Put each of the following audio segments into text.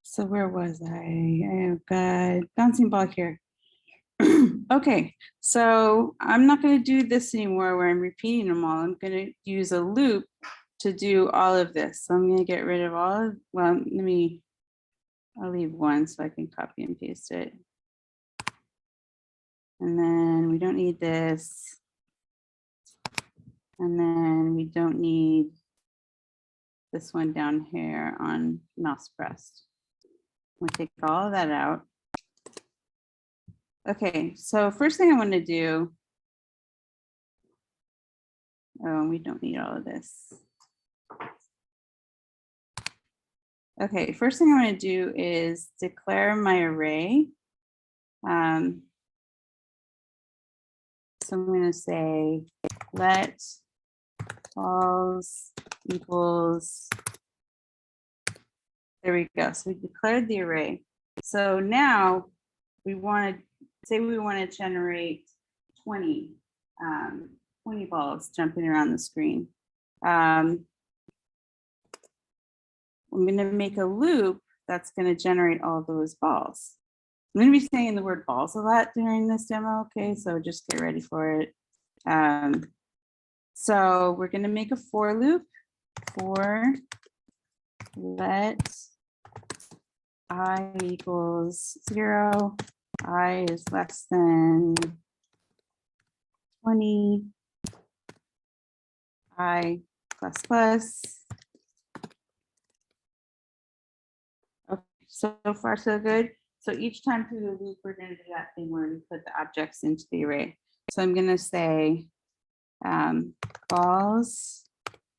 So where was I? I've got bouncing ball here. Okay, so I'm not going to do this anymore where I'm repeating them all. I'm going to use a loop to do all of this. So I'm going to get rid of all of, well, I'll leave one so I can copy and paste it. And then we don't need this. And then we don't need this one down here on mouse pressed. We'll take all of that out. Okay, so first thing I want to do, oh, we don't need all of this. Okay, first thing I want to do is declare my array. So I'm going to say let balls equals, there we go. So we declared the array. So now we want to say we want to generate 20 balls jumping around the screen. I'm going to make a loop that's going to generate all those balls. I'm going to be saying the word balls a lot during this demo. Okay, so just get ready for it. So we're going to make a for loop for let I equals 0, I is less than 20, I plus plus. Okay, so far so good. So each time through the loop, we're going to do that thing where we put the objects into the array. So I'm going to say balls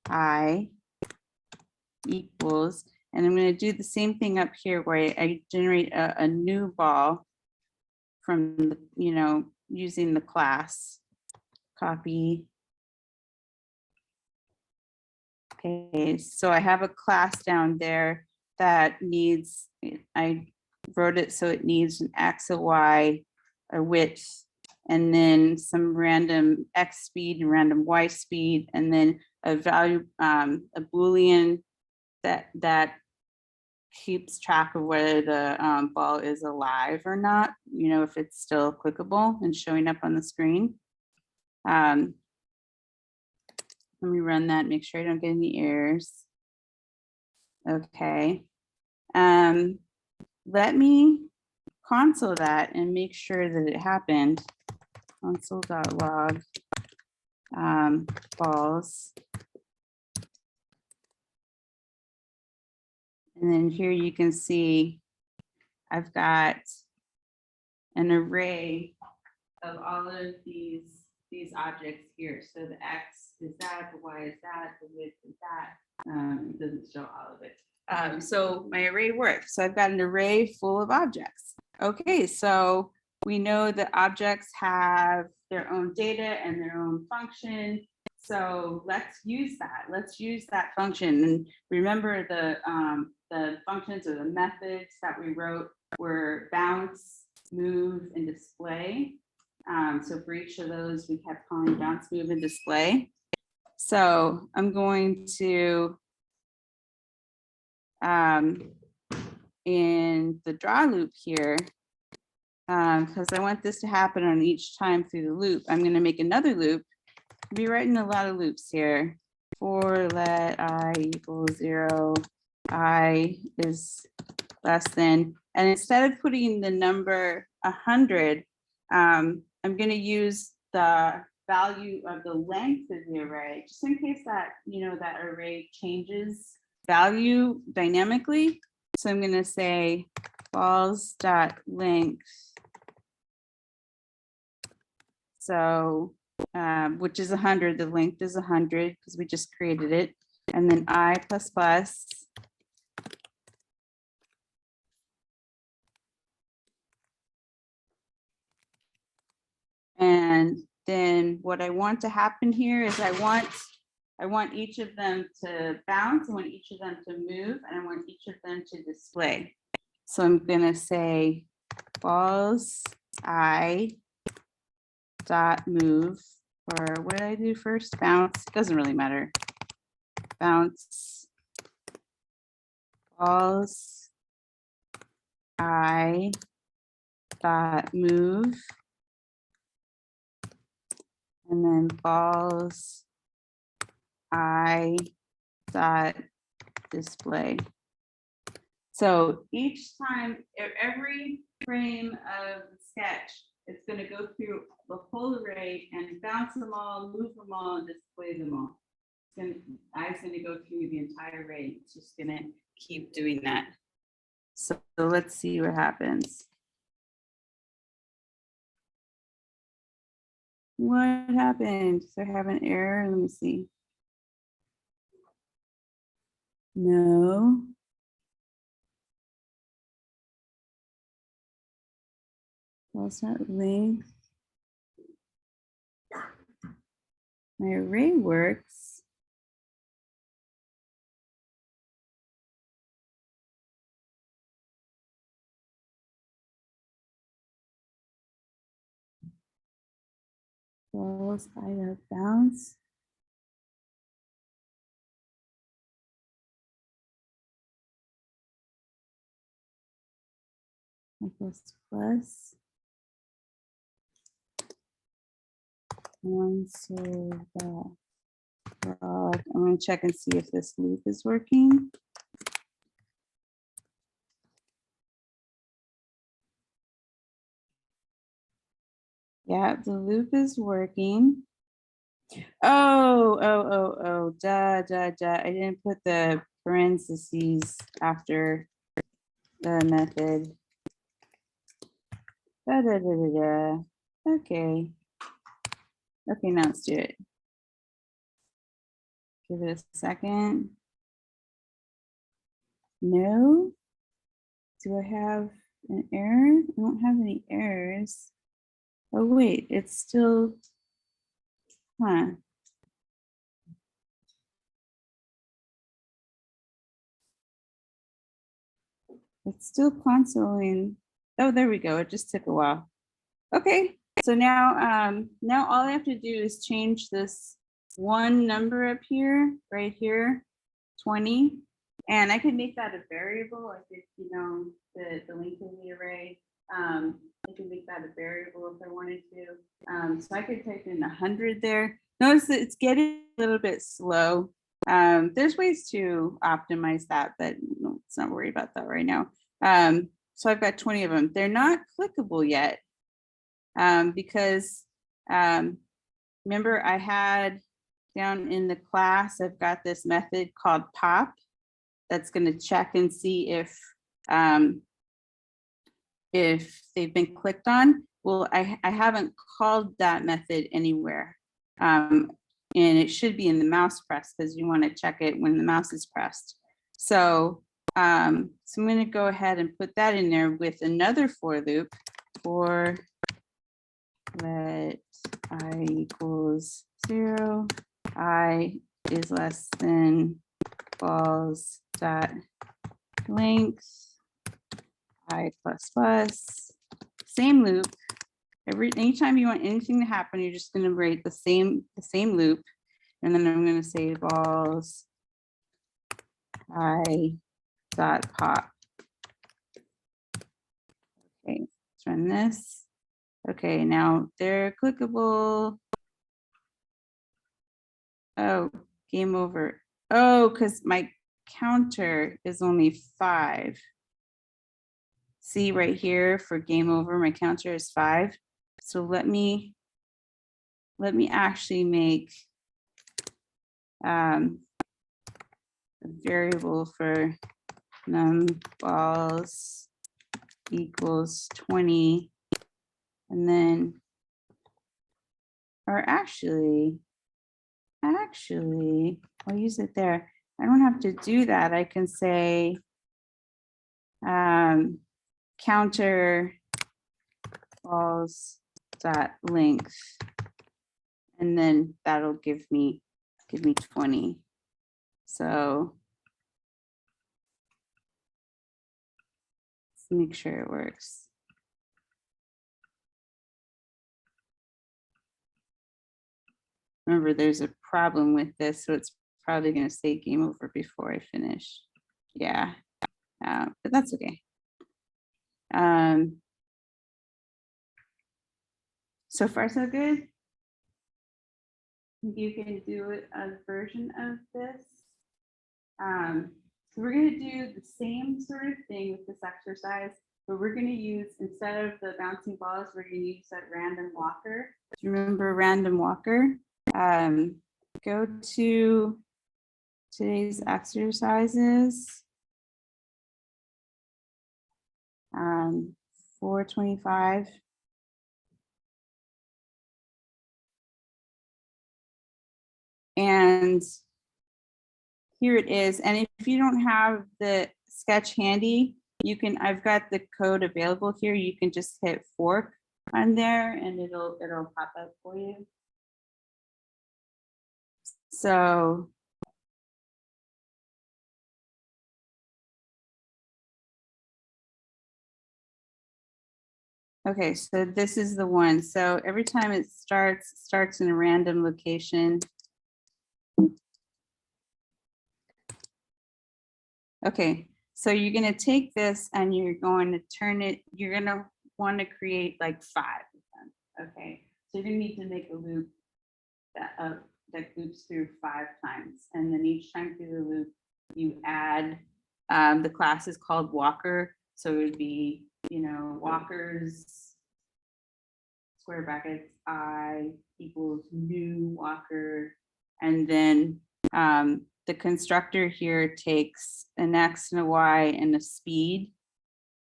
I equals, and I'm going to do the same thing up here where I generate a new ball from the, using the class. Copy. Okay, so I have a class down there that needs, I wrote it so it needs an X, a Y, a width, and then some random X speed and random Y speed, and then a value, a Boolean that keeps track of whether the ball is alive or not, if it's still clickable and showing up on the screen. Let me run that, make sure I don't get any errors. Okay. Let me console that and make sure that it happened. Console.log balls. And then here you can see I've got an array of all of these objects here. So the X is that, the Y is that, the width is that. It doesn't show all of it. So my array works. So I've got an array full of objects. Okay, so we know that objects have their own data and their own function. So let's use that. Let's use that function. And remember the functions or the methods that we wrote were bounce, move, and display. So for each of those, we kept calling bounce, move, and display. So I'm going to, in the draw loop here, because I want this to happen on each time through the loop, I'm going to make another loop. I'll be writing a lot of loops here. For let I equals 0, I is less than, and instead of putting the number 100, I'm going to use the value of the length of the array, just in case that, that array changes value dynamically. So I'm going to say balls.length. So, which is 100, the length is 100 because we just created it. And then I plus plus. And then what I want to happen here is I want each of them to bounce, I want each of them to move, and I want each of them to display. So I'm gonna say balls I dot move, or what did I do first? Bounce, doesn't really matter. Bounce balls I dot move, and then balls I dot display. So each time, every frame of the sketch, it's going to go through the whole array and bounce them all, move them all, and display them all. I'm going to go through the entire array. It's just going to keep doing that. So let's see what happens. What happened? Does I have an error? Let me see. No. That's not linked. My array works. Balls I dot bounce. Plus. Answer that. I'm going to check and see if this loop is working. Yeah, the loop is working. Oh, duh. I didn't put the parentheses after the method. Okay. Okay, now let's do it. Give it a second. No. Do I have an error? I don't have any errors. Oh, wait, it's still, huh? It's still consoling. Oh, there we go. It just took a while. Okay, so now, now all I have to do is change this one number up here, right here, 20. And I can make that a variable. I could, you know, the length of the array. I can make that a variable if I wanted to. So I could type in 100 there. Notice that it's getting a little bit slow. There's ways to optimize that, but no, let's not worry about that right now. So I've got 20 of them. They're not clickable yet because remember I had down in the class, I've got this method called pop that's going to check and see if they've been clicked on. Well, I haven't called that method anywhere. And it should be in the mouse press because you want to check it when the mouse is pressed. So, so I'm going to go ahead and put that in there with another for loop for let I equals 0, I is less than balls dot length, I plus plus, same loop. Anytime you want anything to happen, you're just going to write the same loop, and then I'm going to say balls I dot pop. Okay, let's run this. Okay, now they're clickable. Oh, game over. Oh, because my counter is only 5. See right here for game over, my counter is 5. So let me actually make a variable for num balls equals 20, and then, or actually, I'll use it there. I don't have to do that. I can say counter balls dot length, and then that'll give me 20. So let's make sure it works. Remember, there's a problem with this, so it's probably going to say game over before I finish. Yeah. but that's okay. So far so good. You can do a version of this. So we're going to do the same sort of thing with this exercise, but we're going to use, instead of the bouncing balls, we're going to use that random walker. Do you remember random walker? Go to today's exercises. 425. And here it is. And if you don't have the sketch handy, you can, I've got the code available here. You can just hit fork on there and it'll pop up for you. So okay, so this is the one. So every time it starts in a random location. Okay, so you're going to take this and you're going to turn it, you're going to want to create like 5 of them. Okay, so you're going to need to make a loop that loops through 5 times. And then each time through the loop, you add, the class is called Walker. So it would be, you know, walkers, square brackets, I equals new walker. And then the constructor here takes an X and a Y and a speed.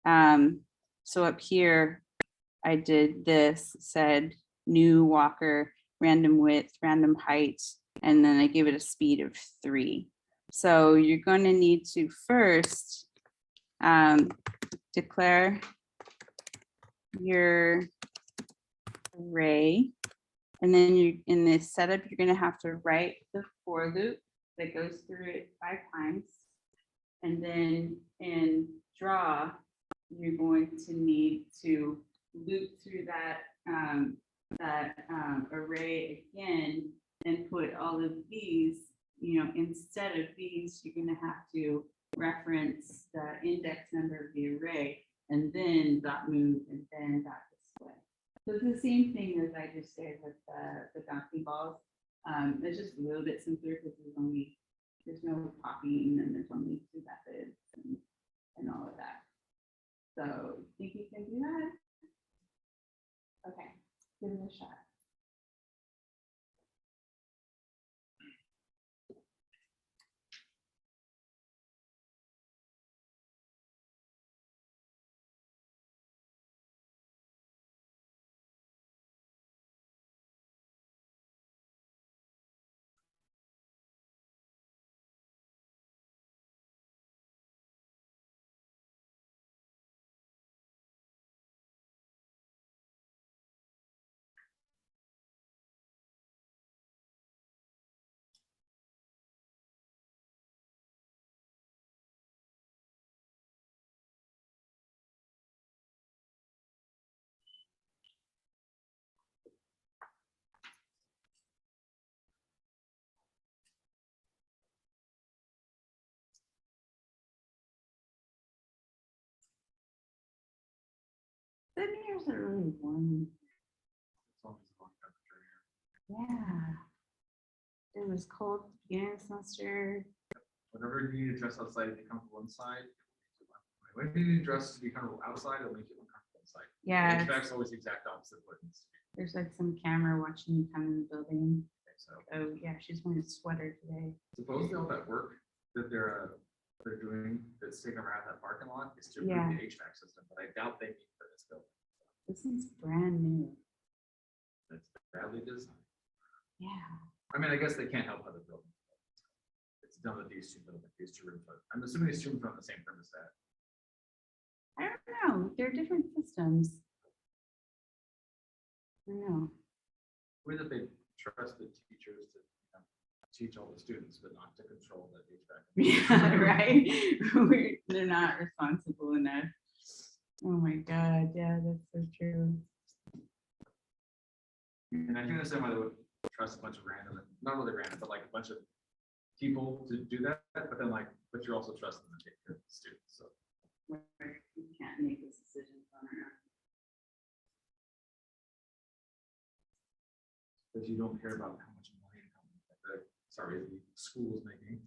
So up here, I did this, said new walker, random width, random height, and then I give it a speed of 3. So you're going to need to first declare your array. And then you, in this setup, you're going to have to write the for loop that goes through it 5 times. And then in draw, you're going to need to loop through that array again and put all of these, you know, instead of these, you're going to have to reference the index number of the array and then dot move and then dot display. So it's the same thing as I just did with the bouncing balls. It's just a little bit simpler because there's no copying and there's only 2 methods and all of that. So think you can do that? Okay, give it a shot. The mirrors are really warm. Yeah. It was cold at the beginning of the semester. Whenever you need to dress outside, if you come from one side, when you need to dress to be comfortable outside, it'll make you uncomfortable inside. Yeah. HVAC's always the exact opposite of what it needs to be. There's like some camera watching you come in the building. So Oh yeah, she's wearing a sweater today. supposedly all that work that they're doing that's taking around that parking lot is to Yeah. improve the HVAC system, but I doubt they mean for this building. This is brand new. It's badly designed. Yeah. I mean, I guess they can't help other buildings. It's done with these 2 buildings, these 2 rooms. I'm assuming these 2 rooms are on the same thermostat. I don't know. They're different systems. I don't know. Where that they trust the teachers to teach all the students, but not to control the HVAC. Yeah, right. They're not responsible enough. Oh my God. Yeah, that's so true. And I can understand why they would trust a bunch of random, not really random, but like a bunch of people to do that, but then like, but you're also trusting them to take care of the students. So where we can't make those decisions on our own. Because you don't care about how much money the school is making.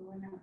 Oh, we're not.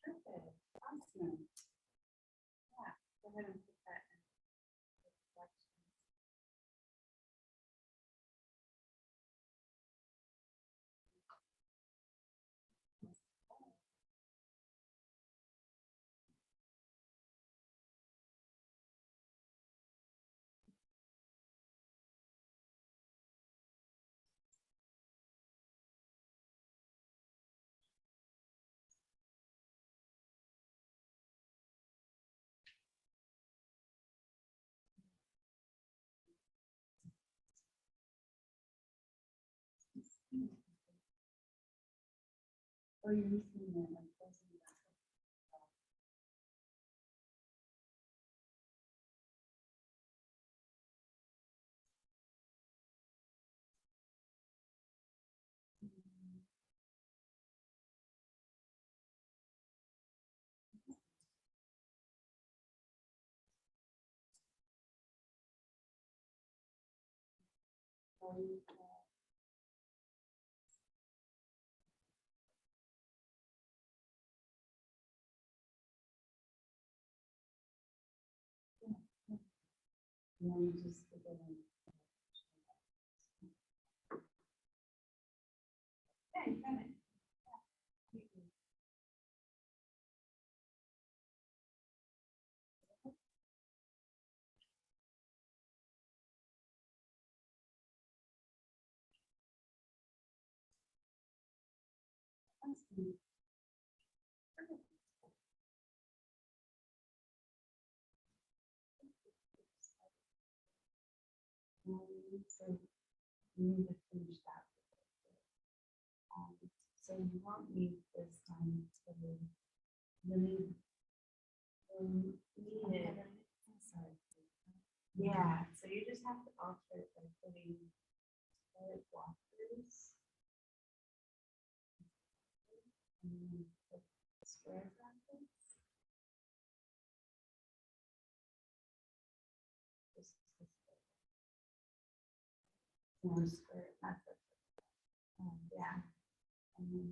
Perfect. Awesome. Yeah, go ahead and put that in. Or you're missing the like closing it up. And then you just put it in. Yeah, you got it. That's good. So you need to finish that. So you won't need this time to really need it. Sorry. Yeah, so you just have to alter it by putting blockers. And then put square brackets. Just this way. More square, not the, yeah. And then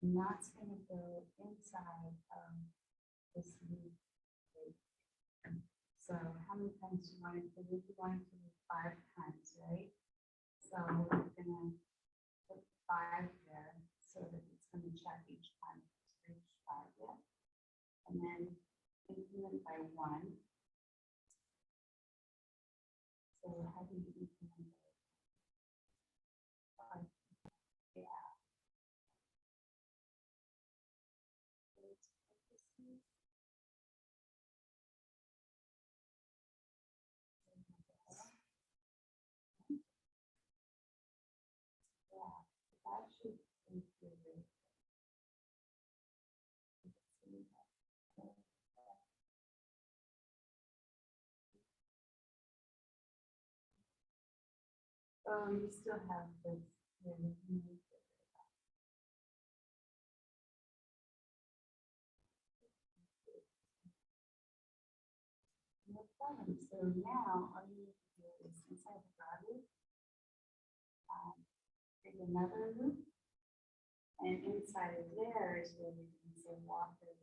and that's gonna go inside this loop. So how many times do you want it to loop? You want it to loop 5 times, right? So we're gonna put 5 there so that it's gonna check each time it's reached 5 yet. And then increment by 1. So how do you increment by 5? Yeah. Yeah, that should improve it. You still have this. No problem. So now all you need to do is inside the garden, create another loop. And inside of there is where we can say walkers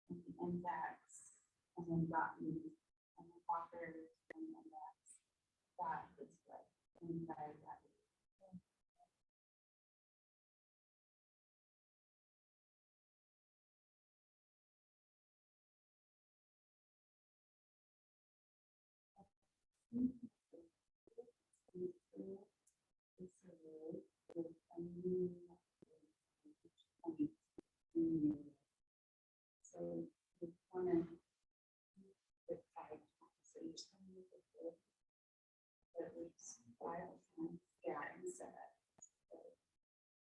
and the index and then dot me and then walkers and index dot this way inside of that. So we want to put 5 times. So you're just going to make it at least 5 times. Yeah, instead of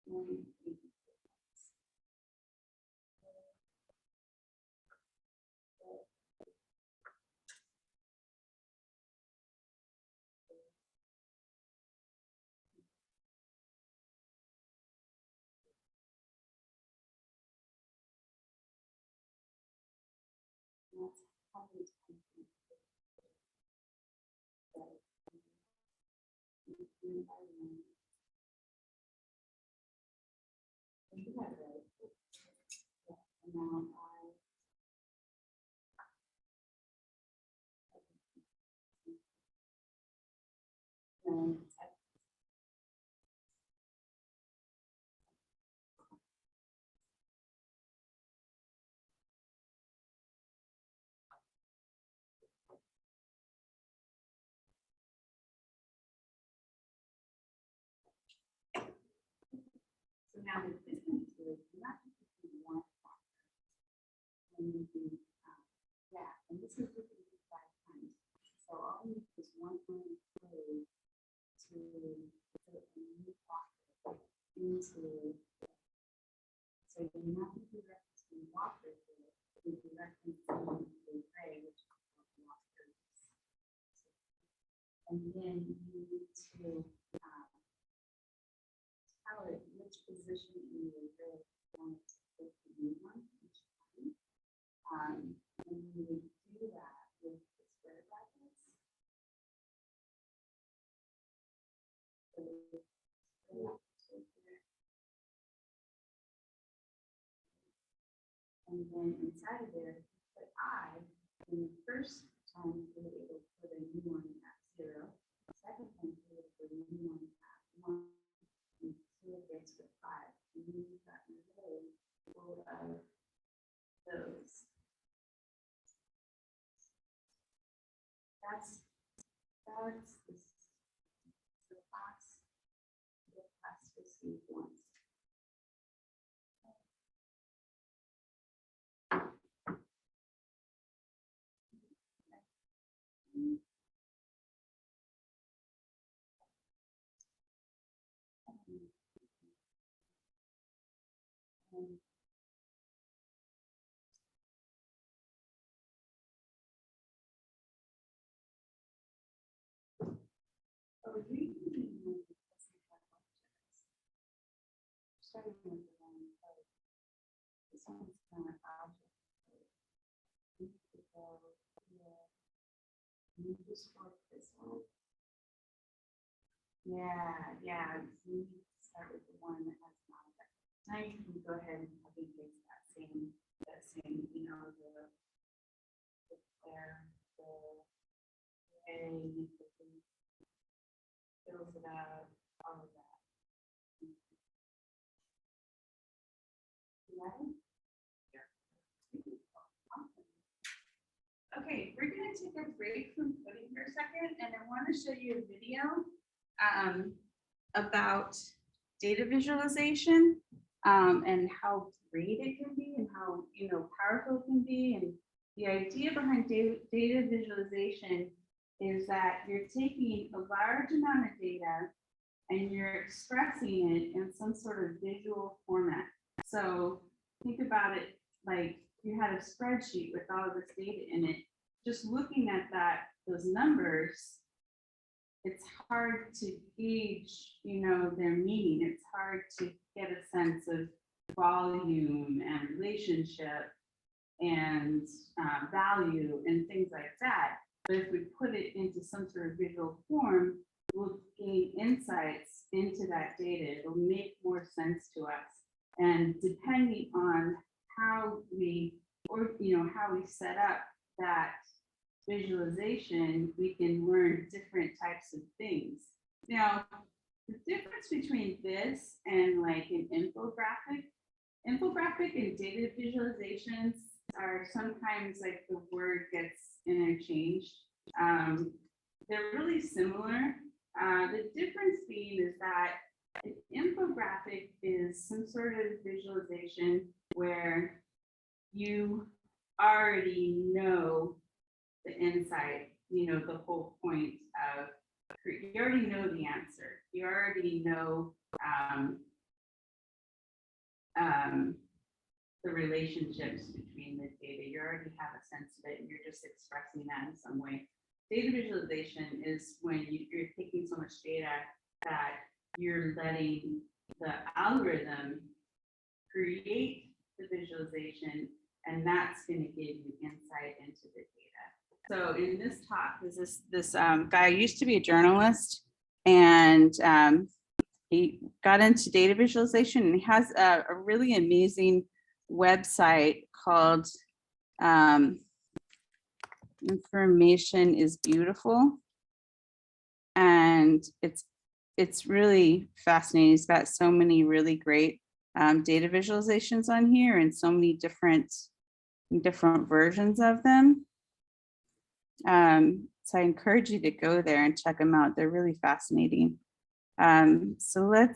1, 8. That's how it's going to be. You have it right. Yeah, and now and so now the difference is not just if you want and you do, yeah, and this is what we do 5 times. So all you one line of code to put a new walker into. So you have to be referencing walker here, you be referencing the array, which is called walkers. And then you need to tell it which position in the array you want it to put the new one each time. And you would do that with the square brackets. And then inside of there, put I, and the first time you were able to put a new one at 0, the second time you were able to put a new one at 1, and so it gets to 5. And then you've got an array full of those. That's the class received once. Starting with the one code. This one's not object code. You need to go here. You just work this one. Yeah. You need to start with the one that has an object. Now you can go ahead and copy and paste that same, you know, the there, the fills it out, all of that. Okay, we're going to take a break from coding for a second, and I want to show you a video about data visualization and how great it can be, and how powerful it can be. And the idea behind data visualization is that you're taking a large amount of data and you're expressing it in some sort of visual format. So think about it like you had a spreadsheet with all of this data in it. Just looking at those numbers, it's hard to gauge, their meaning. It's hard to get a sense of volume and relationship and value and things like that. But if we put it into some sort of visual form, we'll gain insights into that data. It'll make more sense to us. And depending on how we set up that visualization, we can learn different types of things. Now, the difference between this and like an infographic and data visualizations are sometimes like the word gets interchanged. They're really similar. The difference being is that an infographic is some sort of visualization where you already know the insight, the whole point of, you already know the answer. You already know the relationships between the data. You already have a sense of it, and you're just expressing that in some way. Data visualization is when you're taking so much data that you're letting the algorithm create the visualization, and that's going to give you insight into the data. So in this talk, this guy used to be a journalist, and he got into data visualization, and he has a really amazing website called Information is Beautiful. And it's really fascinating. He's got so many really great data visualizations on here, and so many different versions of them. So I encourage you to go there and check them out. They're really fascinating. So I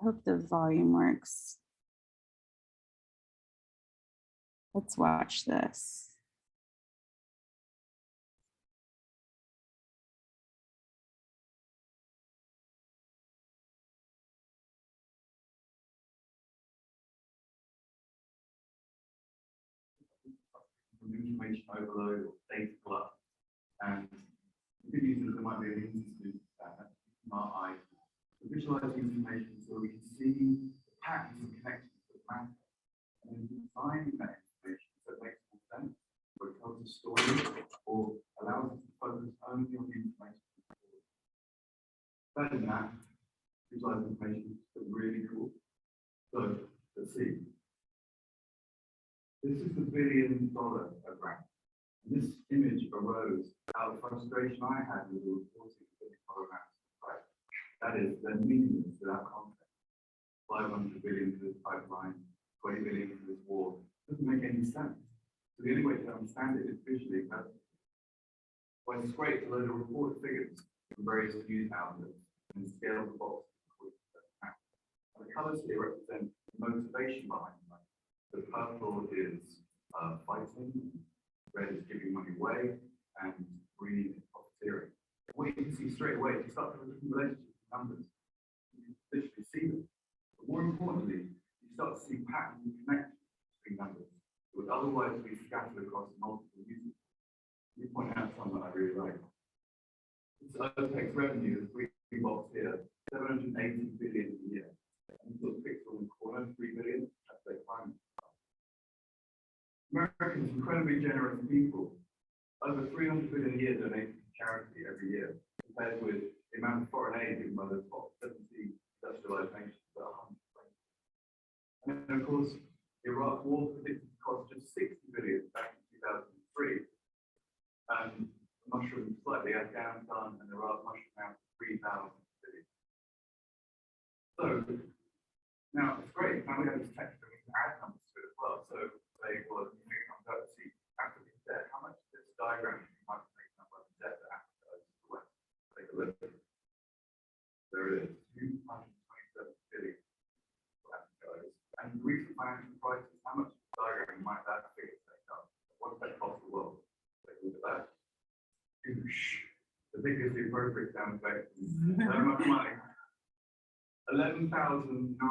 hope the volume works. Let's watch this. from information overload or data glut. And the good news is there might be an easy solution to that. Smart eyes to visualize the information so we can see the patterns and connections that matter. And then designing that information so it makes more sense, or it tells a story, or allows us to focus only on the information. Better than that, visualize information is really cool. So let's see. This is the $1 billion grant. And this image arose out of frustration I had with the reporting of the programs. Right? That is, they're meaningless without context. 500 billion for this pipeline, 20 billion for this war. Doesn't make any sense. So the only way to understand it is visually present. Well, it's great to load a report figures from various news outlets and scale the box. The colours here represent the motivation behind money. The purple is fighting, red is giving money away, and green is profiteering. What you can see straight away, if you start to look at the relationships with numbers, you can literally see them. But more importantly, you start to see patterns and connections between numbers that would otherwise be scattered across multiple users. You point out some that I really like. It's OPEX revenue, the green box here, 780 billion a year. And the pixel in the corner, 3 billion, that's their climate. Americans, incredibly generous people, over 300 billion a year donated to charity every year, compared with the amount of foreign aid given by the top 70 industrialized nations at 120. And then, of course, the Iraq war predicted to cost just 60 billion back in 2003. And mushroom slightly, Afghanistan and Iraq mushroom out to 3,000 billion. So, now it's great. Now we have this text and we can add numbers to it as well. So, say, well, you know, comes out to see African debt. How much is this diagram? You might take up the debt that Africa owes to the West. Take a look. There it is, 227 billion for Africa owes. And the recent financial crisis, how much diagram might that figure take up? What does that cost the world? Take a look at that. The biggest the appropriate sound effect. So much money. 11,900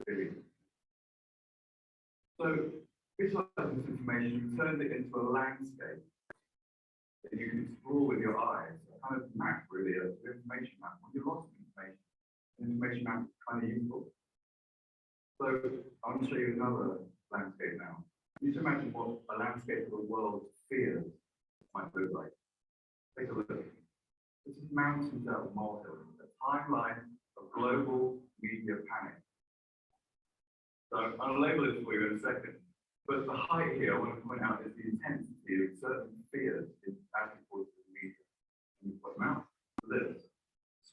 billion. So, visualizing this information, turns it into a landscape that you can explore with your eyes. A kind of map, really, an information map. When you're lost in information, an information map is kind of useful. So, I want to show you another landscape now. You need to imagine what a landscape of the world fears might look like. Take a look. This is mountains out of molehills, a timeline of global media panic. So I'll label this for you in a second. But the height here, I want to point out, is the intensity of certain fears in as reported in the media. And you put them out for this.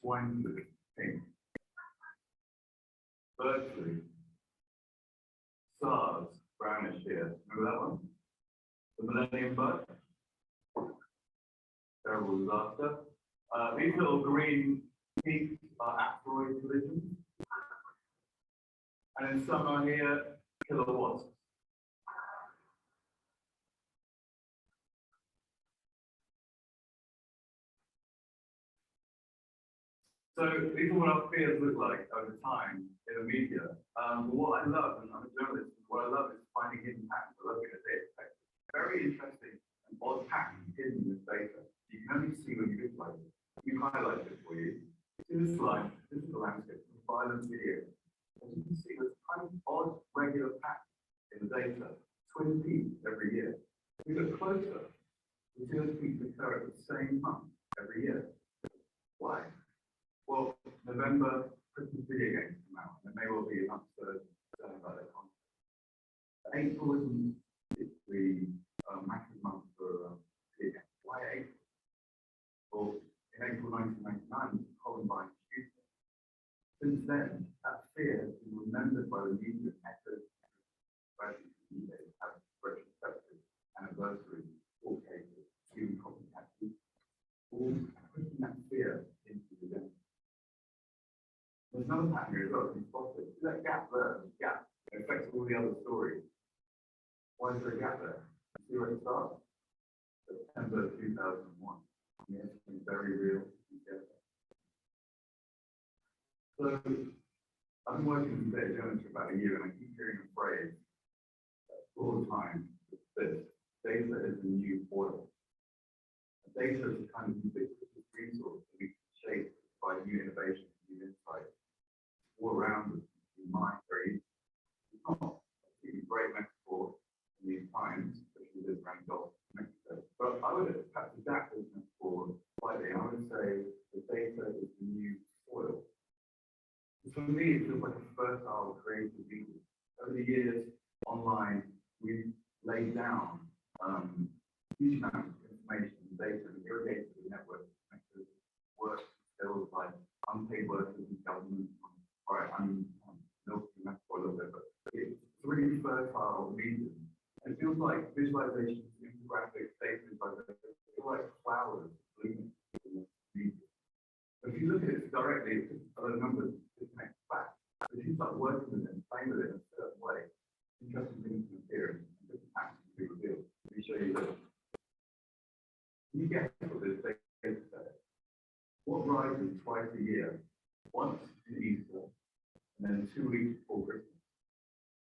Swine flu, pink. Bird flu. SARS, brownish here. Remember that one? The millennium bug. Terrible disaster. These little green peaks are asteroid collisions. And then some are here, killer wasps. So these are what our fears look like over time in the media. But what I love, and I'm a journalist, what I love is finding hidden patterns. I love it as data. Very interesting and odd patterns hidden in this data. You can only see when you visualize it. We highlight it for you. See this slide, this is the landscape of violent video. As you can see, there's kind of odd regular patterns in the data, twin peaks every year. If we look closer, we see those peaks occur at the same month every year. Why? Well, November, Christmas video games come out, and there may well be an absurd concern about their content. April isn't the massive month for video games. Why April? Well, in April 1999, Columbine shooting. Since then, that fear has been remembered by the media as echoed, especially have retrospective anniversaries, court cases, human copycat people, all pushing that fear into the game. There's another pattern here as well, you spot it. See that gap there, the gap that affects all the other stories. Why is there a gap there? See where it starts? September 2001. Yes, it's very real. So, I've been working in data journalism for about a year, and I keep hearing a phrase all the time. this. Data is the new oil. Data is a kind of ubiquitous resource that we can shape by new innovations, new insights, all around us, in mind, very easy. It's not a great metaphor in these times, especially this around Gulf of Mexico. But I would perhaps adapt this metaphor slightly. I would say the data is the new soil. For me, it feels like a fertile, creative medium. Over the years, online, we've laid down huge amounts of information and data and irrigated the network to make it work skills like unpaid workers in government. All right, I'm milking that for a little bit, but it's a really fertile medium. It feels like visualizations, infographics, data visualizations, feel like flowers blooming in this medium. But if you look at it directly, it's just other numbers to connect back. But if you start working with it and playing with it in a certain way, interesting things can appear and different patterns can be revealed. Let me show you this. You get for this data set. What rises twice a year, once in Easter, and then 2 weeks before Christmas,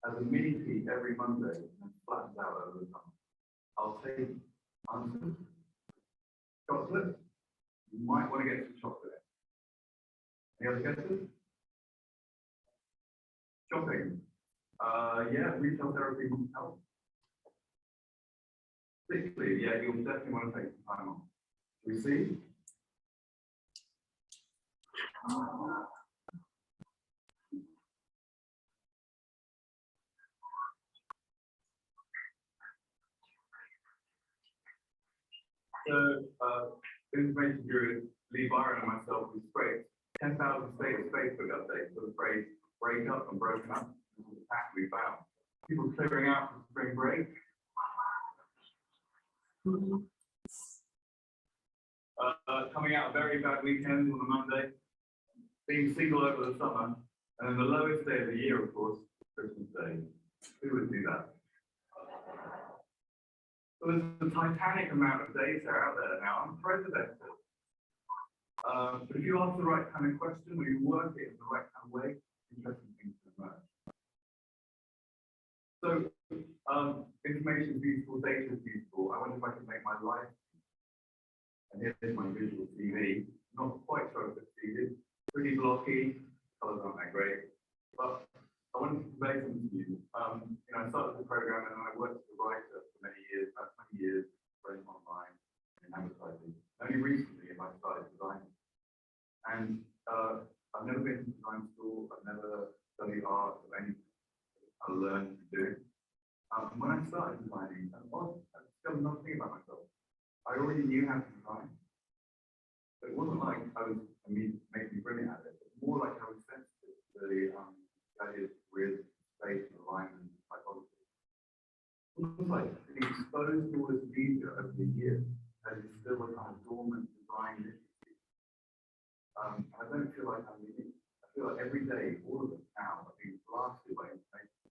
has a mini peak every Monday and flattens out over the summer. I'll take answers. Chocolate. You might want to get some chocolate. Any other guesses? Shopping. Yeah, retail therapy will help. Sick leave, yeah, you'll definitely want to take some time off. We see? So, information guru Lee Byron and myself, we scraped 10,000 status Facebook updates for the phrase break up and broken up. This is the fact we found. People clearing out for spring break. Coming out a very bad weekend on a Monday, being single over the summer, and then the lowest day of the year, of course, Christmas Day. Who would do that? So there's a titanic amount of data out there now, unprecedented. But if you ask the right kind of question, or you work it in the right kind of way, interesting things can emerge. So, information is beautiful, data is beautiful. I wonder if I can make my life. And here's my visual TV. Not quite sure if it's TV. Pretty blocky, colors aren't that great. But I wanted to convey something to you. I started the program and I worked as a writer for many years, about 20 years, writing online and advertising. Only recently have I started designing. And I've never been to design school, I've never studied art or anything. I learned to do. And when I started designing, I discovered another thing about myself. I already knew how to design. But it wasn't like I was making brilliant at it. It was more like I was sensitive to the ideas of realism, space, and alignment, and psychology. It was like being exposed to all this media over the years as it's still a kind of dormant design literacy. I don't feel like I'm unique. I feel like every day, all of us now are being blasted by information,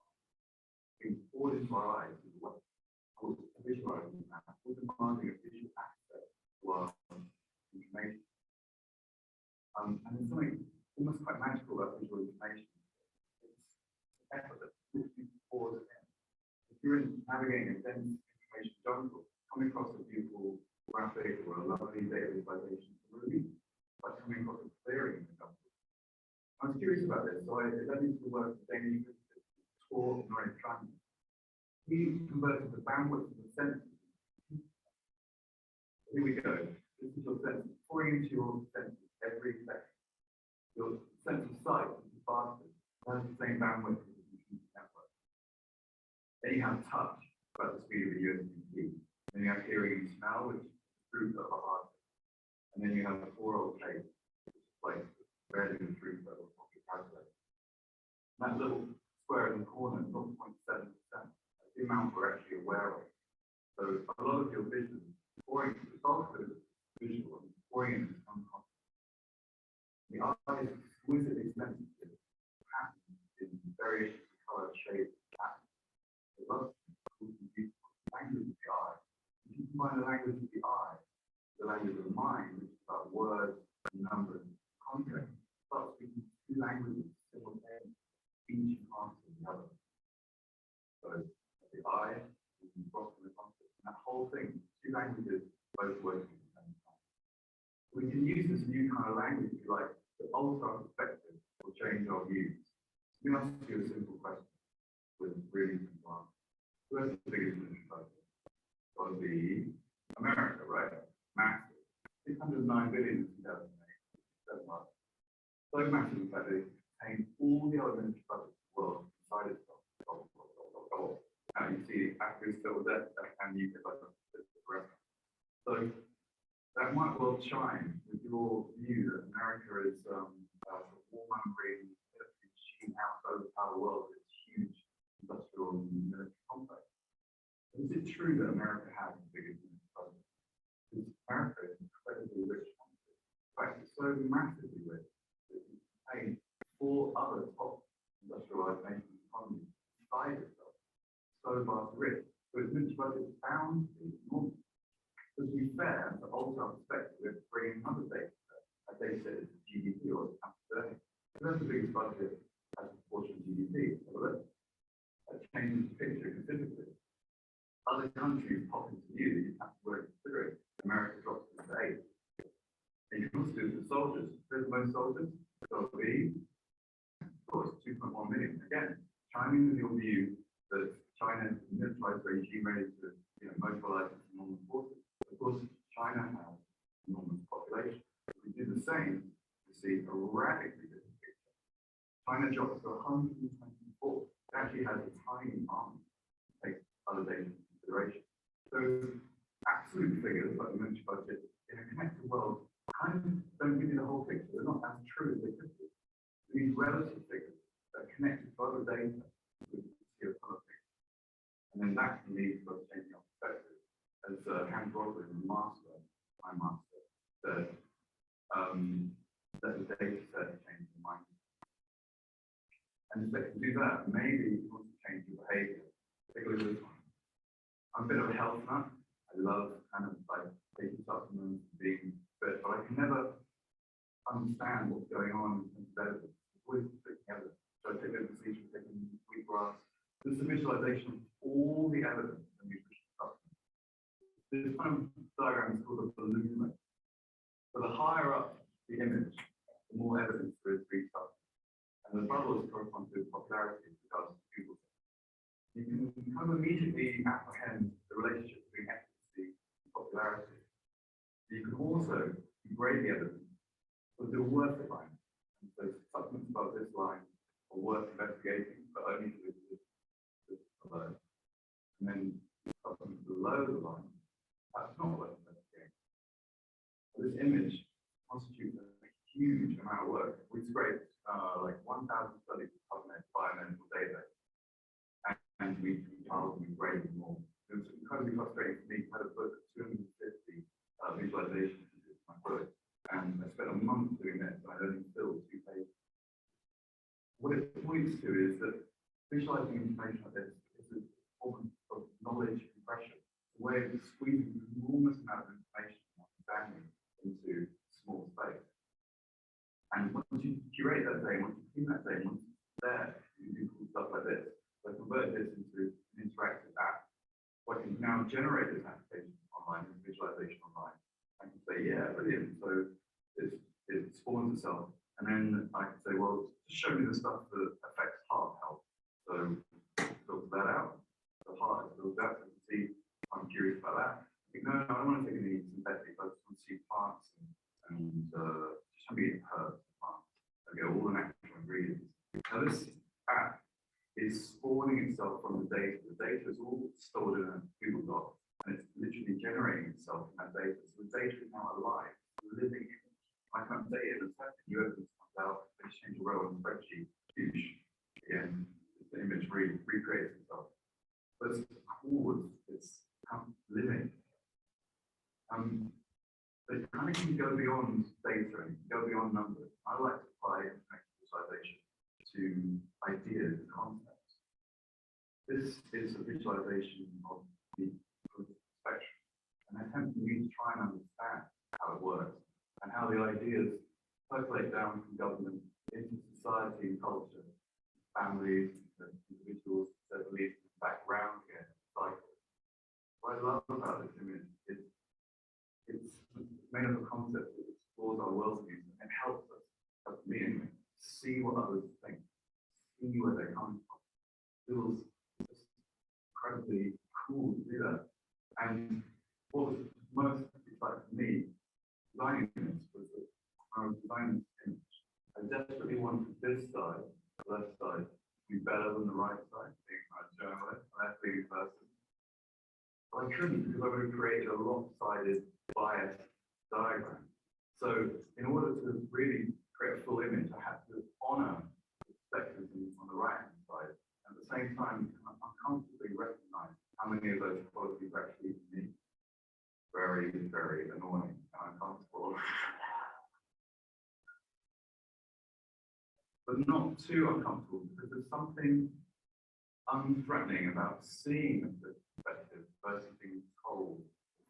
being poured into our eyes with what we're visualizing now. We're demanding a visual access to our information. And there's something almost quite magical about visual information. It's effortless, you pause it in. If you're navigating a dense information jungle, coming across a beautiful graphic or a lovely data visualization, really, like coming across a clearing in the jungle. I was curious about this, so it led me to the work of Danish physicist Tor Nørre Strand. He converted the bandwidth of the senses. Here we go. This is your senses, pouring into your senses every second. Your sense of sight is faster. That's the same bandwidth as the computer network. Then you have touch, about the speed of a USB key. Then you have hearing and smell, which is throughput of a heart. And then you have the oral taste, which is like barely the throughput of what you calculate. That little square in the corner is 0.7%. That's the amount we're actually aware of. So a lot of your vision, pouring into the bulk of it is visual, and pouring into the unconscious. The eye is exquisitely sensitive to patterns in various color, shape, patterns. It loves the language of the eye. If you combine the language of the eye, the language of the mind, which is about words, numbers, context, start speaking two languages simultaneously, each enhancing the other. So the eye is the bottom of the we can use this new kind of language, if you like, to alter our perspective or change our views. Let me ask you a simple question with really simple answer. Who has the biggest military budget? Got to be America, right? Massive. 609 billion in 2008. That's much. So massive, in fact, they contain all the other military budgets in the world inside itself. Now you see Africa still there, and the UK budget forever. So that might well chime with your view that America is a war-mongering machine outside of the world with its huge industrial and military complex. Is it true that America has the biggest military budget? Because America is an incredibly rich country. In fact, it's so massively rich that it can pay 4 other top industrialized nations' economies inside itself. So vast rich. So its military budget is bound to be enormous. To be fair, to alter our perspective, we have to bring in another data set. A data set is GDP or today. So that's the biggest budget as a proportion of GDP. So that changes the picture considerably. Other countries pop into view that you have to work considering. America drops to 8. And you can also do it for soldiers. There's most soldiers. So it'll be, of course, 2.1 million. Again, chiming with your view that China's militarized regime ready to mobilize its enormous forces. Of course, China has enormous population. If we do the same, we see a radically different picture. China drops to 124. It actually has a tiny army to take other data into consideration. So absolute figures like the military budget in a connected world kind of don't give you the whole picture. They're not as true as they could be. These relative figures that are connected to other data, we see a fuller picture. And then that can lead to us changing our perspective. As Hans Rosling, my master, said, that the data set changes the mind. And if they can do that, maybe you want to change your behavior. Take a look at this one. I'm a bit of a health nut. I love kind of like taking supplements, being fit, but I can never understand what's going on in terms of evidence. It's always put together. So I take a decision, taking wheatgrass. This is a visualization of all the evidence and nutrition supplements. This kind of diagram is called a balloon rate. So the higher up the image, the more evidence there is for each supplement. And the bubbles correspond to popularity in regards to Google. You can kind of immediately apprehend the relationship between efficacy and popularity. You can also grade the evidence or do a worth line. And so supplements above this line are worth investigating, but only for this below. And then supplements below the line, that's not worth investigating. So this image constitutes a huge amount of work. We scraped like 1,000 studies of PubMed biomedical data, and we compiled and graded them all. It was incredibly frustrating for me. I had a book of 250 visualizations into my book, and I spent a month doing this, and I only filled 2 pages. What it points to is that visualizing information like this is a form of knowledge compression, a way of squeezing an enormous amount of information and understanding into small space. And once you curate that data, once you clean that data, once it's there, you do cool stuff like this. So I convert this into an interactive app. So I can now generate this application online, this visualization online. I can say, yeah, brilliant. So it spawns itself. And then I can say, well, just show me the stuff that affects heart health. So filter that out. The heart is filtered out. So you can see, I'm curious about that. I think, no, I don't want to take any synthetic. I just want to see plants and just show me herbs and plants. I get all the natural ingredients. Now this app is spawning itself from the data. The data is all stored in a Google Doc, and it's literally generating itself from that data. So the data is now alive, living in it. I can't say it in a second. New evidence comes out, they change a row on the spreadsheet, huge. Again, the image recreates itself. But it's cause, it's living. But kind of can go beyond data and go beyond numbers. I like to apply information visualization to ideas and concepts. This is a visualization of the spectrum, and attempting you to try and understand how it works and how the ideas percolate down from government into society and culture, families, individuals, their beliefs, back around again, cycle. What I love about this image is it's made up of concepts that explores our worldviews, and helps us, helps me anyway, see what others think, see where they're coming from. Feels just incredibly cool to do that. And what was most exciting for me designing this was that when I was designing this image, I desperately wanted this side, the left side, to be better than the right side, being a journalist, left being a person. But I couldn't, because I would have created a lopsided, biased diagram. So in order to really create a full image, I had to honor the perspectives on the right-hand side. At the same time, uncomfortably recognize how many of those qualities are actually unique. Very, very annoying and uncomfortable. But not too uncomfortable, because there's something unthreatening about seeing the perspective versus being told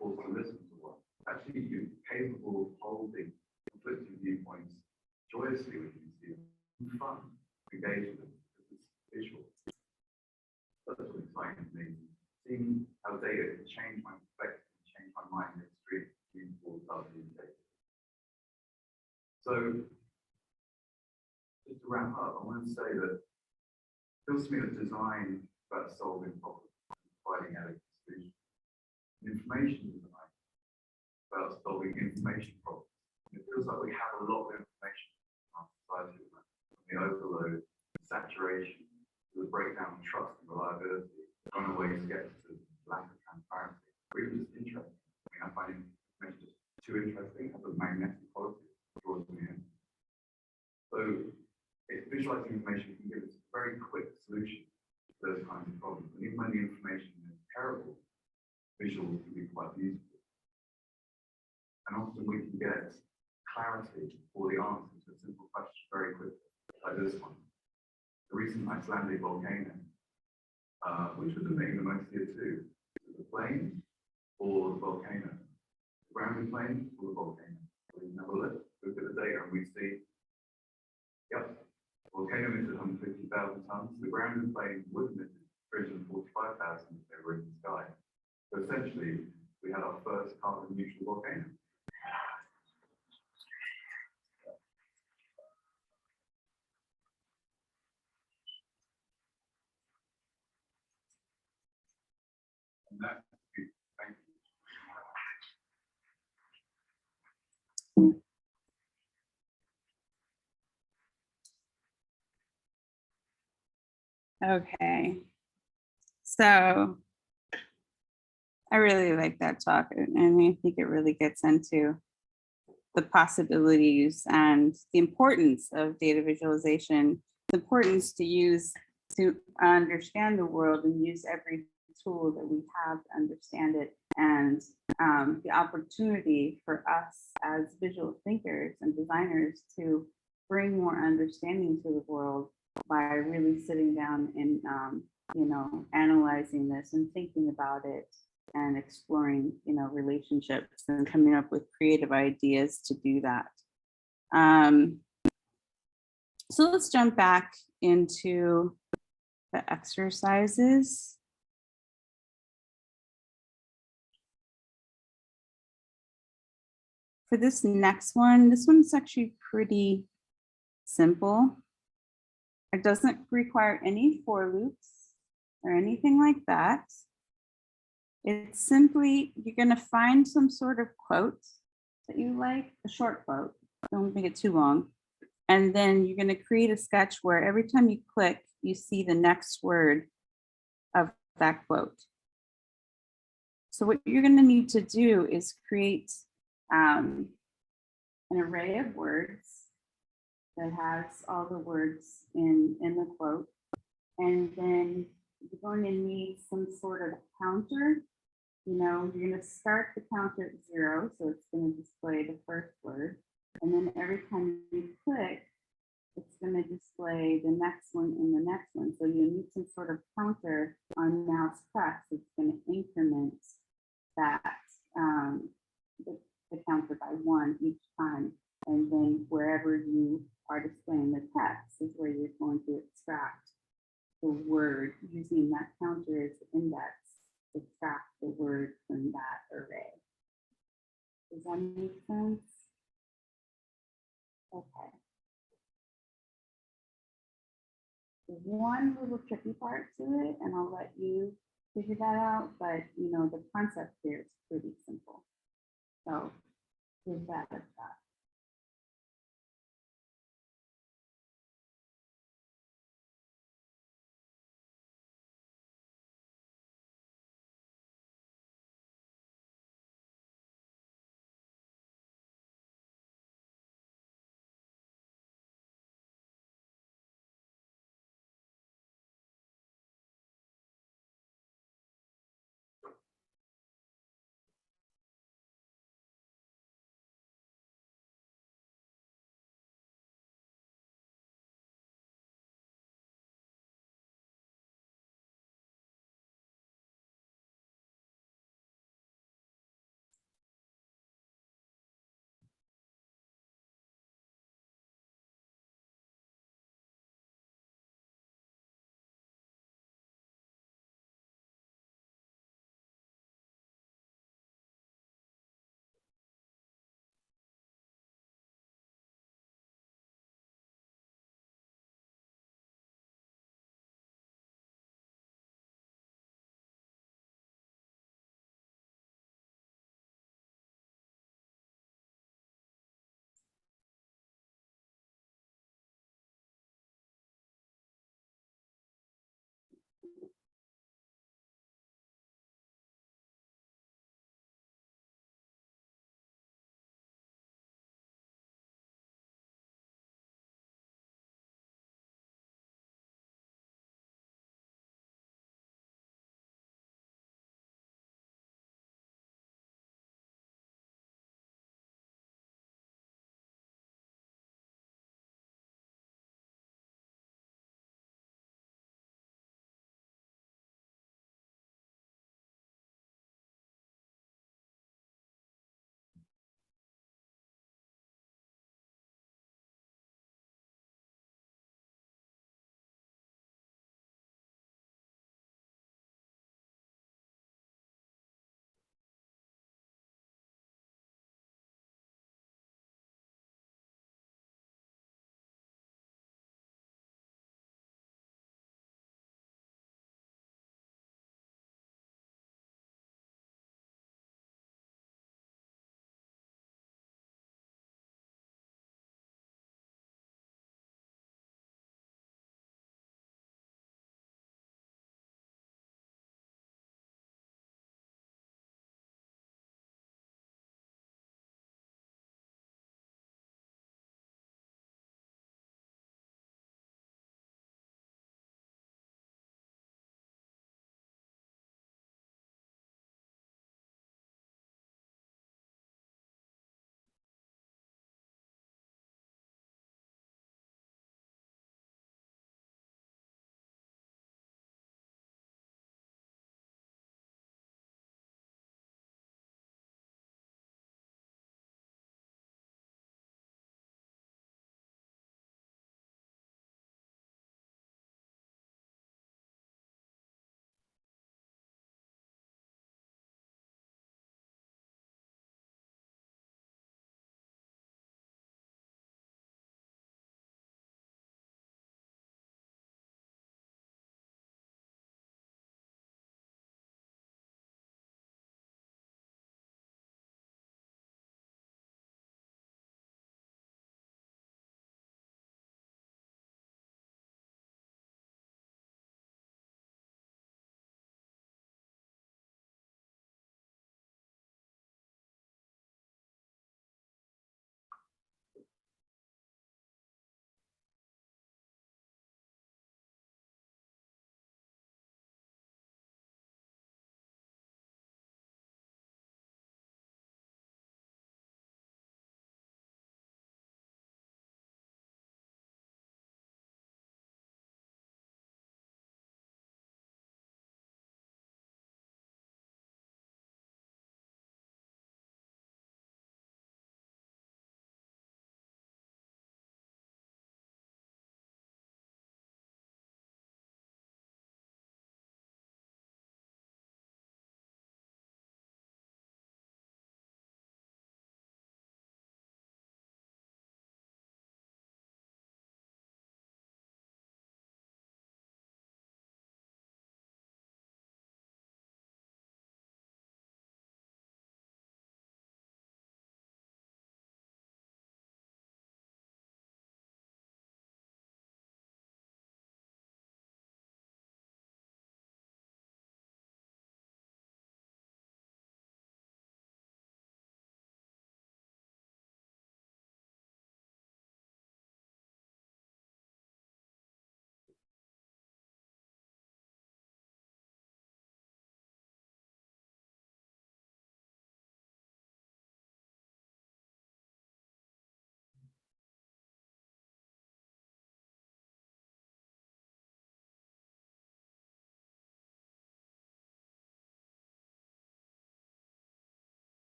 or forced to listen to one. Actually, you're capable of holding conflicting viewpoints joyously when you see them, fun, engage with them, because it's visual. That's what's exciting to me. Seeing how data can change my perspective, change my mind in extreme towards other data. So, just to wrap up, I want to say that it feels to me that design is about solving problems, providing elegant solutions. Information design is about solving information problems. It feels like we have a lot of information in our society, from the overload, saturation, to the breakdown of trust and reliability, runaway skepticism, lack of transparency, or even just interest. I mean, I find information just too interesting, has a magnetic quality that draws me in. So, visualizing information can give us a very quick solution to those kinds of problems. And even when the information is terrible, visuals can be quite useful. And often we can get clarity or the answer to a simple question very quickly, like this one. The recent Icelandic volcano, which was emitting the most CO2, the plane or the volcano? The grounded plane or the volcano? We can have a look at the data and we see, yep, the volcano emitted 150,000 tons. The grounded plane would emit 345,000 if they were in the sky. So essentially, we had our first carbon neutral volcano. And that's it. Thank you. Okay. So I really like that talk, and I think it really gets into the possibilities and the importance of data visualization, the importance to understand the world and use every tool that we have to understand it, and the opportunity for us as visual thinkers and designers to bring more understanding to the world by really sitting down and analyzing this and thinking about it and exploring relationships and coming up with creative ideas to do that. So let's jump back into the exercises. For this next one, this one's actually pretty simple. It doesn't require any for loops or anything like that. It's simply, you're going to find some sort of quote that you like, a short quote, don't make it too long. And then you're going to create a sketch where every time you click, you see the next word of that quote. So what you're going to need to do is create an array of words that has all the words in the quote. And then you're going to need some sort of counter. You're going to start the counter at 0, so it's going to display the first word. And then every time you click, it's going to display the next one and the next one. So you need some sort of counter on mouse press. It's going to increment that, the counter by 1 each time. And then wherever you are displaying the text is where you're going to extract the word using that counter as the index, extract the word from that array. Does that make sense? Okay. There's one little tricky part to it, and I'll let you figure that out, but you know, the concept here is pretty simple. So give that a shot.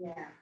Yeah.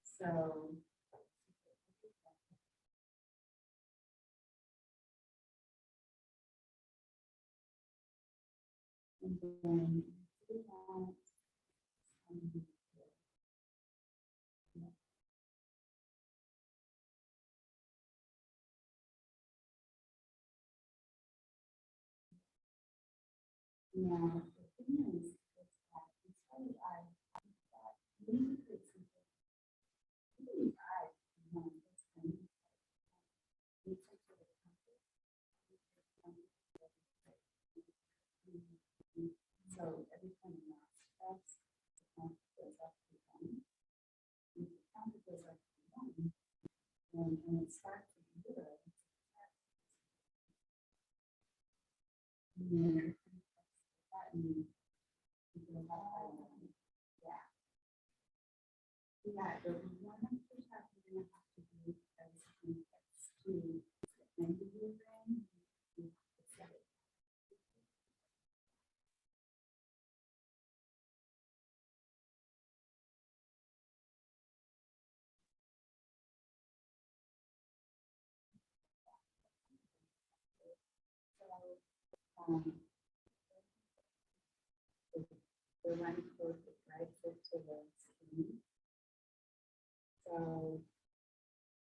So. And then we want, now, the thing is that it's really we could really so every time the max steps, the count goes up to one. If the count goes up to one, then when it starts to zero, and then that means you go up by one. Yeah. Yeah, the one I'm just having to have to do as context to end the year in. The one closest right foot to the screen. So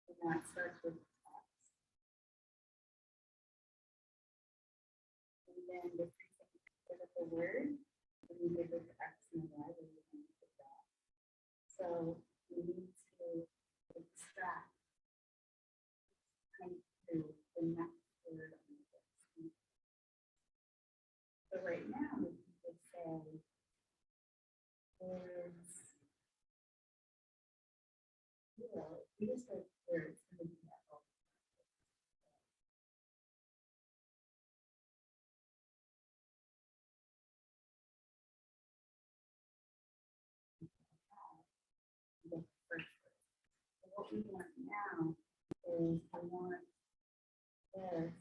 and that starts with X. And then the critical word, when you give it X and Y, we're going to put that. So we need to extract to the next word on the list. So right now, what we want now is I want this.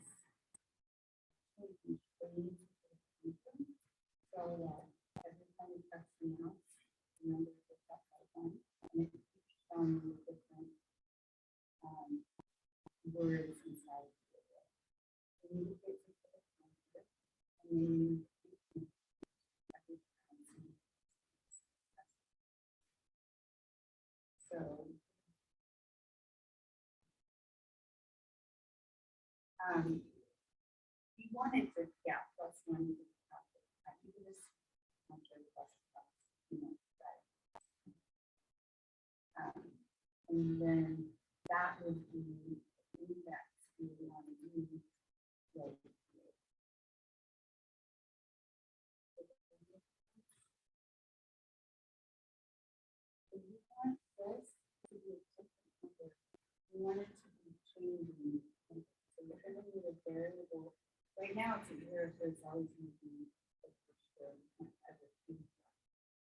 So that every time you press the mouse, remember to put that icon, and it keeps showing you different words inside of it. You need to get to the counter, and then you every time. So you wanted to, yeah, plus one. You can just enter plus, you know, and then that would be the index you want to use right here. If you want this to be a different number, you want it to be changing. So you're going to need a variable. Right now it's a zero, so it's always going to be a sure, you can't ever change that.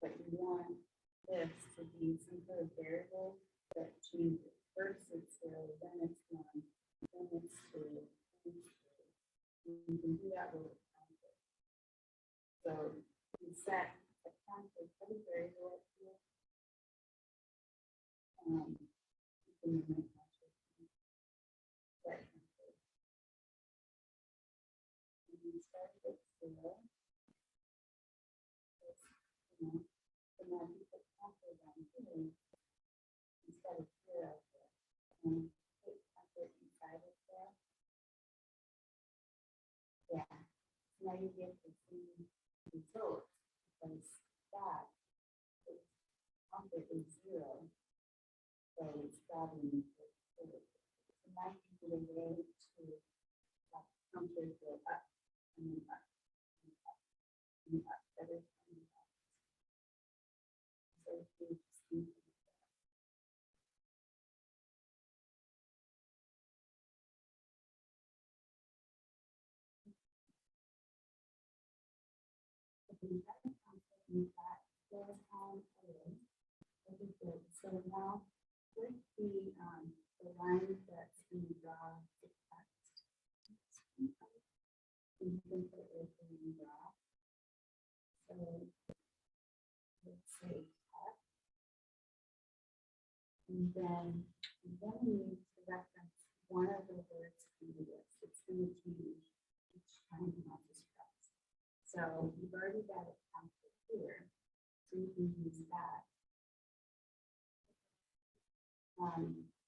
But you want this to be some sort of variable that changes. First it's zero, then it's one, then it's two, then it's three. You can do that with a counter. So you set a counter for the variable here. You can make counter. Right. And you start with zero. So now you put counter down here instead of zero. And put counter inside of there. Yeah. Now you get the same result because that counter is zero. So it's grabbing it. So now you get a way to counter go up and then up and up and up every time. So you just need to do that. If you have a counter in that, there's how it is. So now with the line that's in the draw the text, you can put it right there in the draw. So let's say text. And then we need to reference one of the words in the list. It's going to change each time you want to stress. So you've already got it counted here. So you can use that.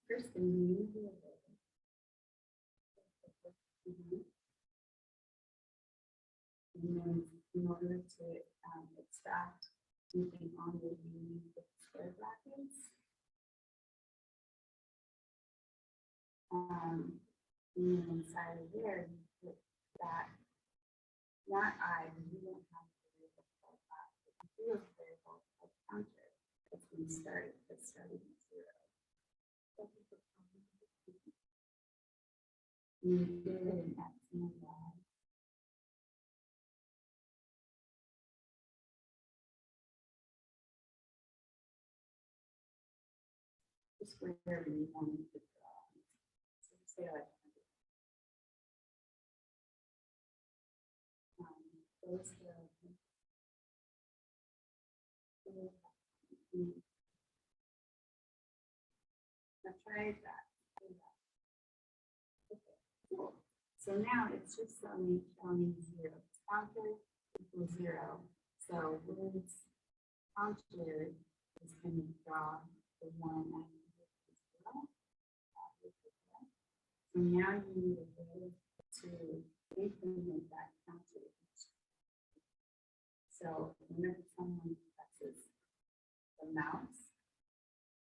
First thing you need to do and then in order to extract anything on the you need the square brackets. And then inside of there you put that, not I, you don't have to do the full class. If you do a variable called counter, it's when you start at starting at zero. You do it in X and Y. Just wherever you want to draw. So say like those now try that. Okay, cool. So now it's just showing zero. Counter equals zero. So when it's counter is going to draw the one at zero. So now you need a way to implement that counter. So whenever someone presses the mouse,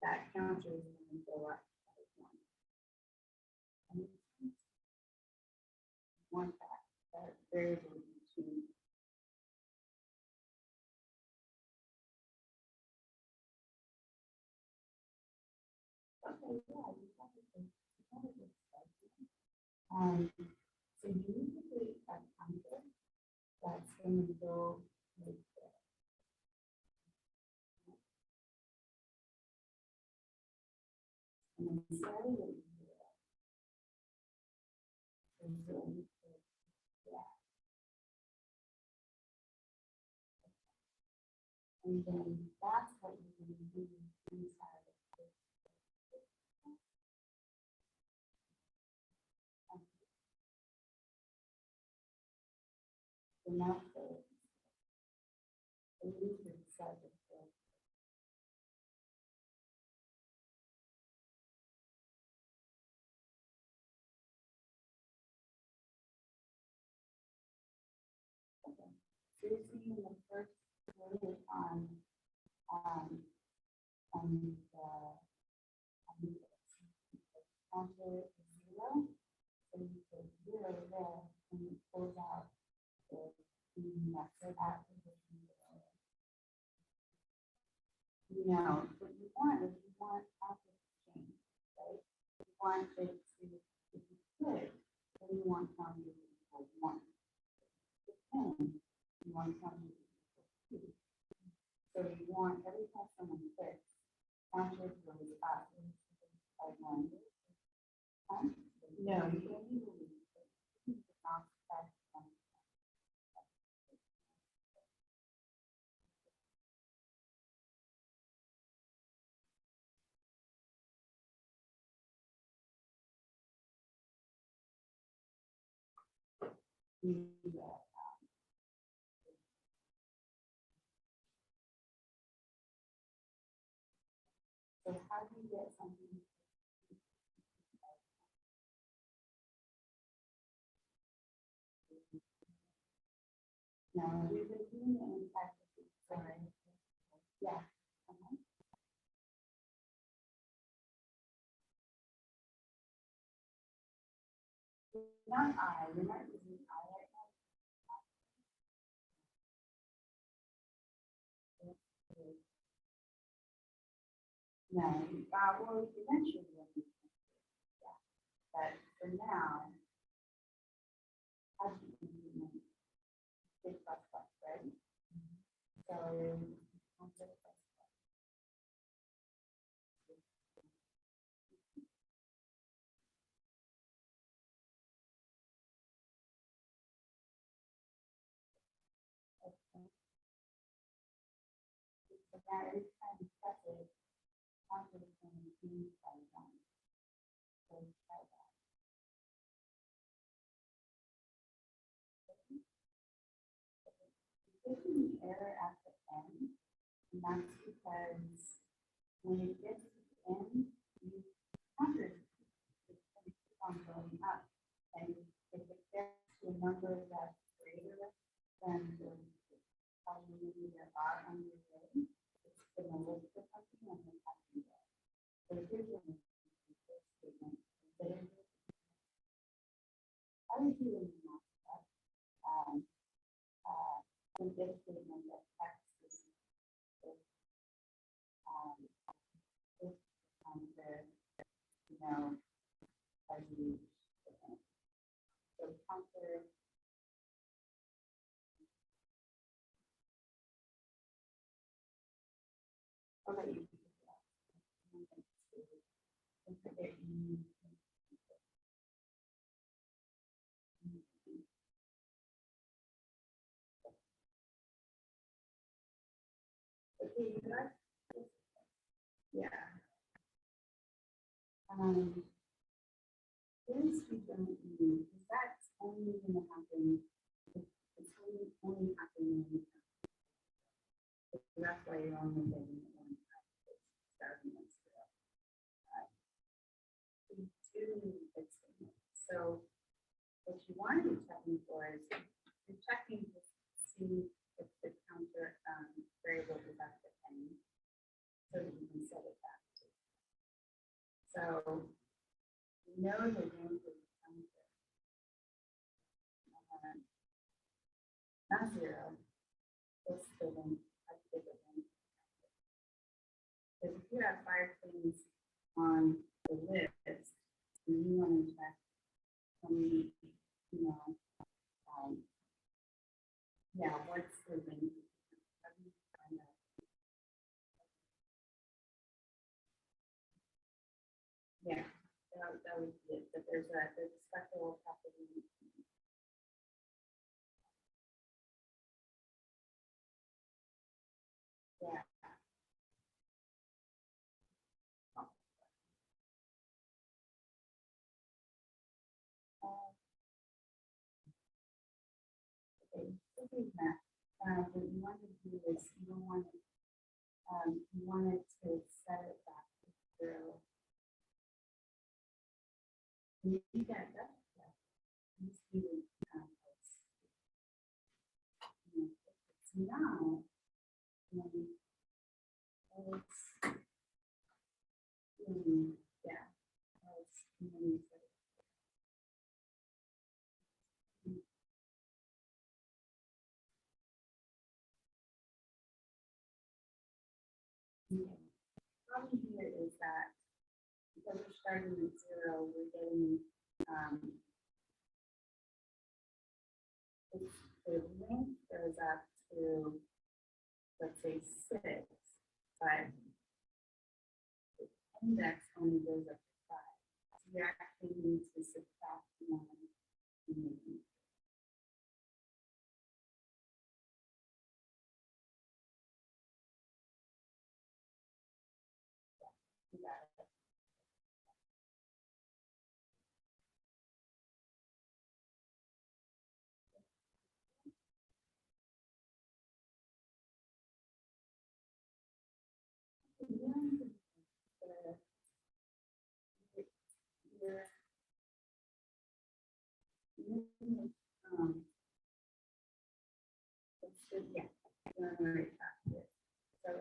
that counter is going to go up by one. And you want that variable to change. Okay, yeah, you have to think. So you need to create a counter that's going to go like this. And really good. Yeah. And then that's what you're going to do inside of this. The mouth the leaf inside of the so you're seeing the first word on the counter is 0. So you put 0 there and it pulls out the method after the 0. No, what you want is you want after the change, right? You want it to, if you could, then you want counter to equal 1. You want counter to equal 2. So you want every time someone clicks, counter goes up by 1. No, you don't need to leave it. Not that one. So how do you get something? No, we've been doing it in practice. Sorry. Yeah. Not I, you're not using I right now. No, well, eventually you'll be. Yeah. But for now, how do you implement big plus plus, right? So, so now every time you press it, after the thing is being by 1. So try that. Taking the error at the end, and that's because when it gets to the end, you counter it's going to keep on going up. And if it gets to a number that's greater than the probably there are on your way, it's going to look for something and then have to go. So here's your statement. I would do it in that. And this statement that X is the, you know, as you so counter. Okay. Okay, you guys? Yeah. This we don't use, because that's only going to happen, it's only happening in the so that's why you're only getting it one time. Starting next to it. We do need a statement. So what you want to be checking for is you're checking to see if the counter variable is at the end, so that you can set it back to. So you know the range of the counter. Not 0. It's the range. Because if you have 5 things on the list, and you want to check only, you know, yeah, what's the range? How do you find out? Yeah, that would be it. But there's a special property see that, what you want to do is you don't want it, you want it to set it back to zero. And you got that, you see the, it's now, it's, yeah, it's, okay. Problem here is that because we're starting at zero, we're getting, the length goes up to, let's say, 6, but the index only goes up to 5. So you actually need to subtract 1. You got it. Yeah, so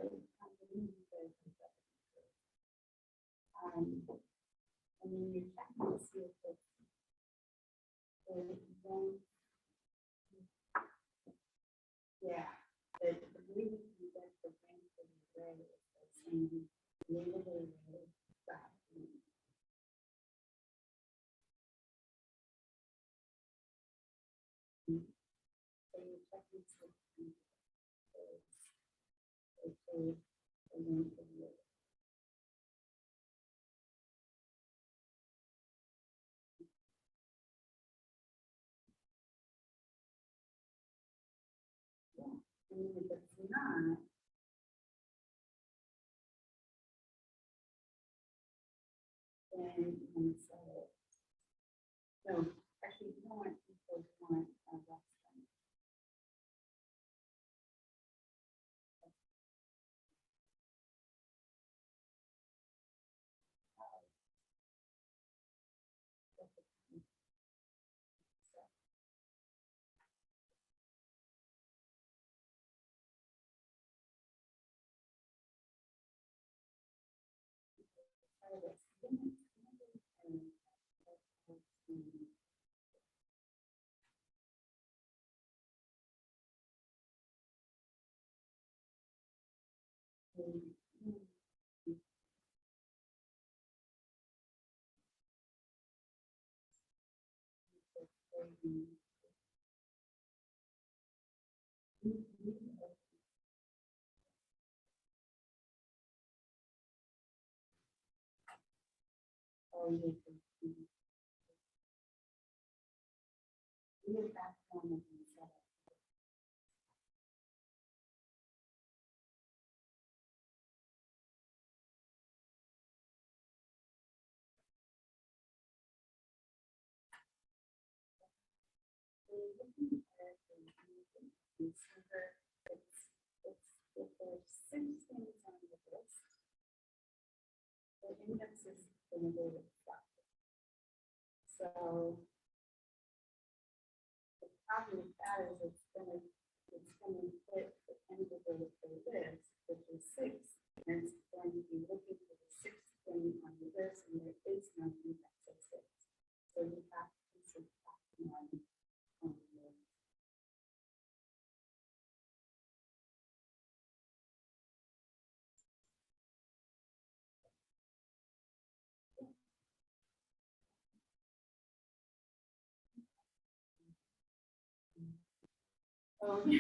and then you're checking to see if it's yeah, the way we can get the rank of the array is by saying label the array dot length. So you're checking to see if it's the length of the array. And if it's not, then you can say, no, actually, you don't want equals 1 or less than. Oh, you can that one of these. If there's 6 things on the list, the index is going to go to 5. So the problem with that is it's going to hit the end of the list, which is 6, and it's going to be looking for the 6th thing on the list, and there is no index of 6. So you have to subtract 1 on the list. Oh, okay.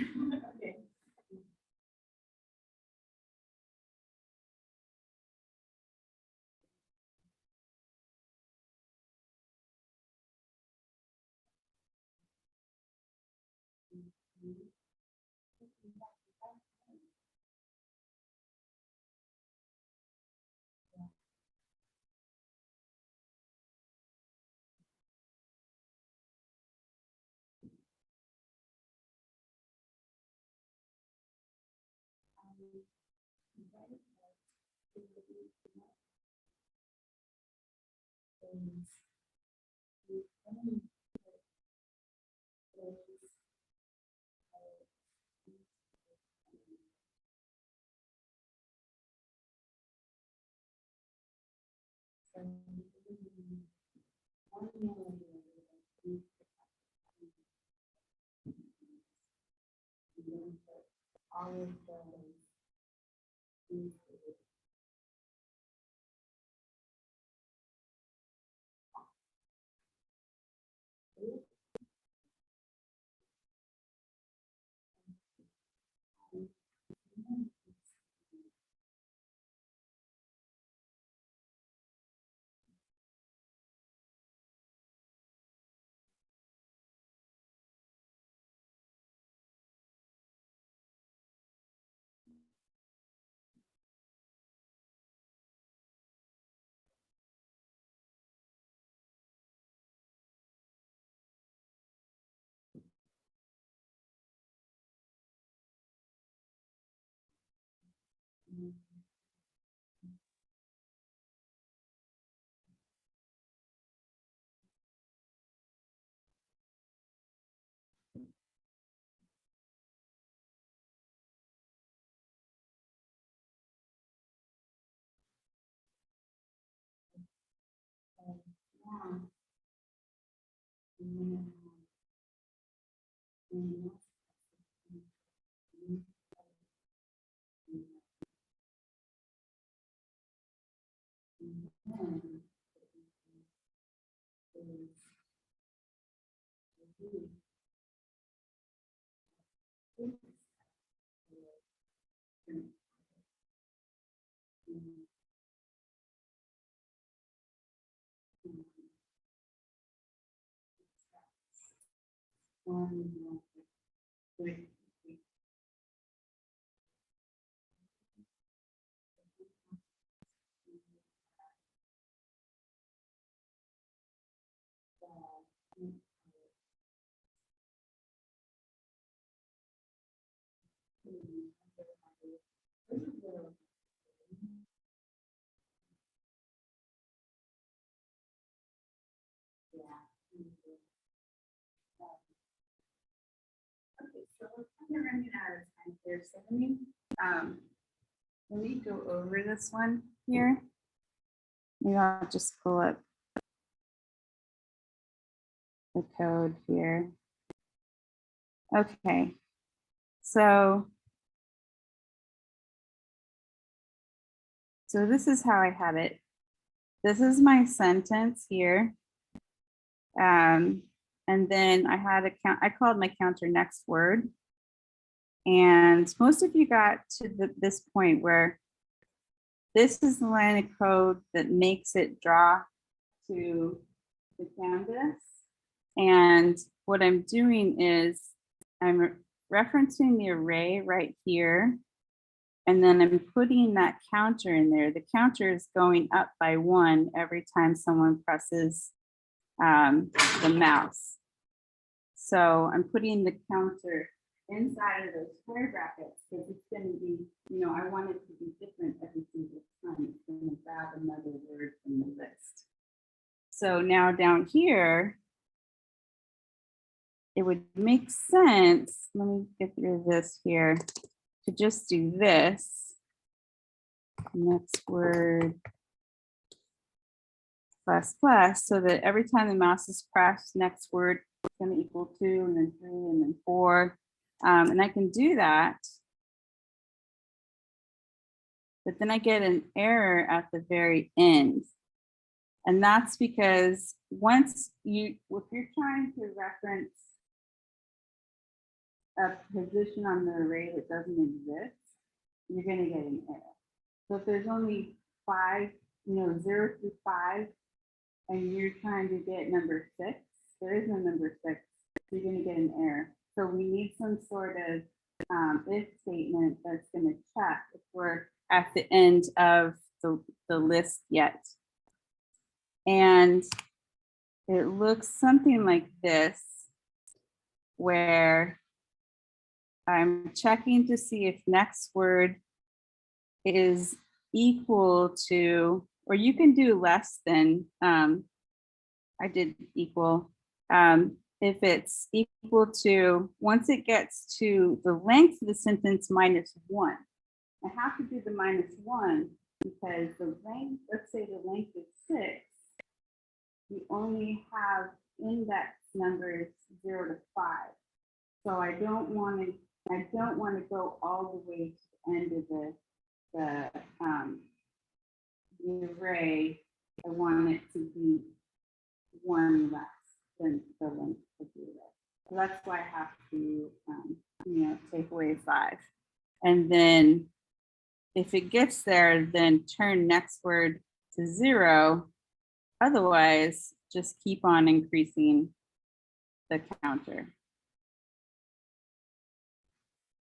All of those. Okay, so we're kind of running out of time here, so Let me go over this one here. Maybe I'll just pull up the code here. Okay, so this is how I had it. This is my sentence here. And then I had a count, I called my counter next word. And most of you got to this point where this is the line of code that makes it draw to the canvas. And what I'm doing is I'm referencing the array right here. And then I'm putting that counter in there. The counter is going up by 1 every time someone presses the mouse. So I'm putting the counter inside of those square brackets because it's going to be, I want it to be different every single time. It's going to grab another word from the list. So now down here, it would make sense. Let me get through this here to just do this. Next word plus plus, so that every time the mouse is pressed, next word is going to equal 2 and then 3 and then 4. And I can do that. But then I get an error at the very end. And that's because if you're trying to reference a position on the array that doesn't exist, you're going to get an error. So if there's only 5, 0 through 5, and you're trying to get number 6, there is no number 6, you're going to get an error. So we need some sort of if statement that's going to check if we're at the end of the list yet. And it looks something like this, where I'm checking to see if next word is equal to, or you can do less than, I did equal. If it's equal to, once it gets to the length of the sentence minus 1, I have to do the minus 1 because the length, let's say the length is 6, you only have index numbers 0 to 5. So I don't want to go all the way to the end of the array. I want it to be 1 less than the length of the array. So that's why I have to, take away 5. And then if it gets there, then turn next word to 0. Otherwise, just keep on increasing the counter.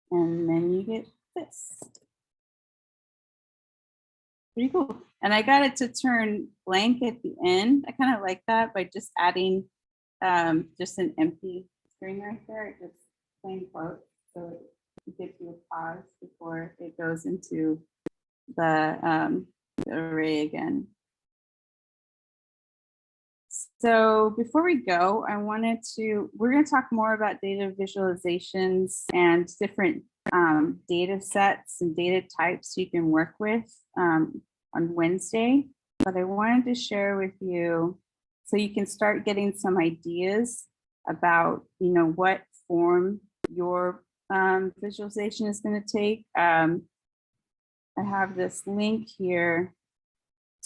And then you get this. Pretty cool. And I got it to turn blank at the end. I kind of like that by just adding just an empty string right there, just plain quote. So it gives you a pause before it goes into the array again. So before we go, we're going to talk more about data visualizations and different data sets and data types you can work with on Wednesday. But I wanted to share with you so you can start getting some ideas about, what form your visualization is going to take. I have this link here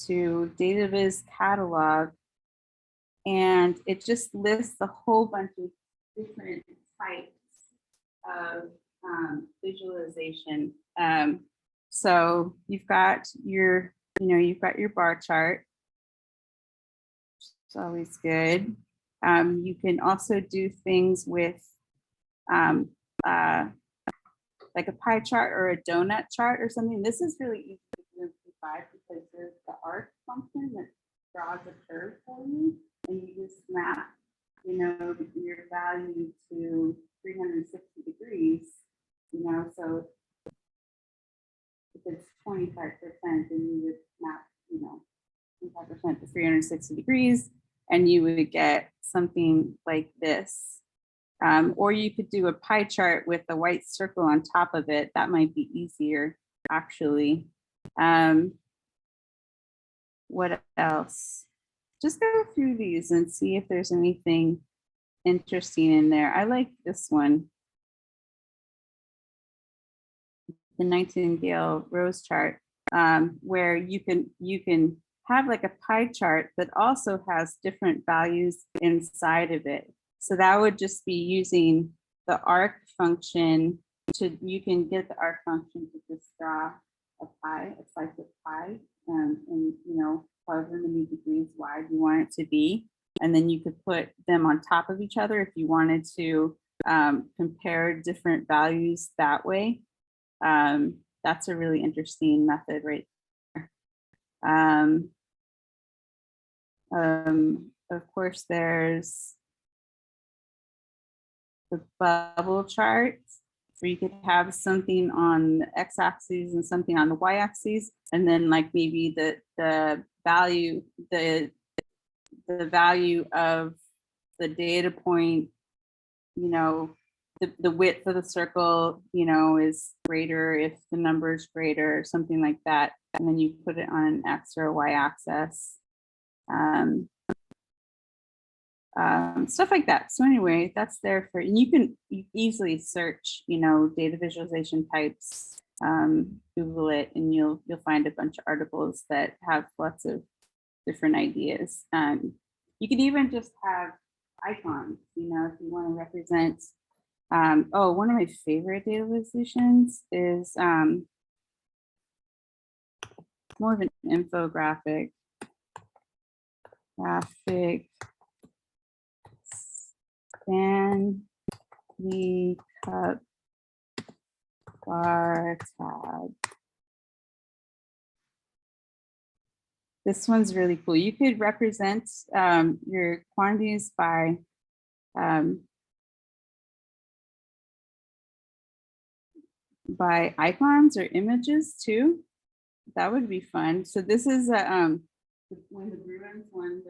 to DataViz catalog. And it just lists a whole bunch of different types of visualization. So you've got your bar chart. It's always good. You can also do things with like a pie chart or a donut chart or something. This is really easy to do in P5 because there's the arc function that draws a curve for you. And you just map, your value to 360 degrees, so if it's 25%, then you would map, 25% to 360 degrees, and you would get something like this. Or you could do a pie chart with a white circle on top of it. That might be easier, actually. What else? Just go through these and see if there's anything interesting in there. I like this one. The Nightingale rose chart, where you can have like a pie chart that also has different values inside of it. So that would just be using the arc function you can get the arc function to just draw a pie, a slice of pie, and however many degrees wide you want it to be. And then you could put them on top of each other if you wanted to compare different values that way. That's a really interesting method right there. Of course, there's the bubble chart, where you could have something on the x-axis and something on the y-axis, and then like maybe the value of the data point, the width of the circle, is greater if the number is greater or something like that, and then you put it on an x or a y-axis. Stuff like that. So anyway, that's there for, and you can easily search, data visualization types, Google it, and you'll find a bunch of articles that have lots of different ideas. You could even just have icons, if you want to represent. One of my favorite data visualizations is more of an infographic. Stanley Cup bar tab. This one's really cool. You could represent your quantities by icons or images too. That would be fun. So this is when the Bruins won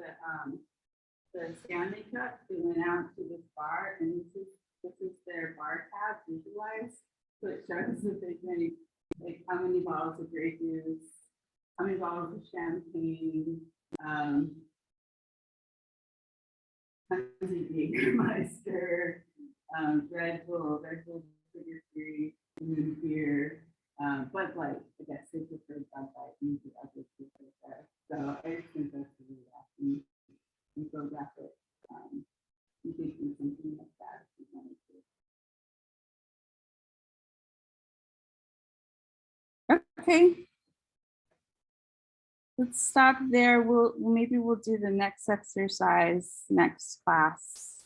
the Stanley Cup, they went out to this bar, and this is their bar tab visualized. So it shows that they drank like how many bottles of grape juice, how many bottles of champagne, tons of Jägermeister, Red Bull sugar free, moon beer, Bud Light. I guess they prefer Bud Light, and the others prefer that. So I just think that's really awesome. Infographic. You could do something like that if you wanted to. Okay. Let's stop there. Maybe we'll do the next exercise next class.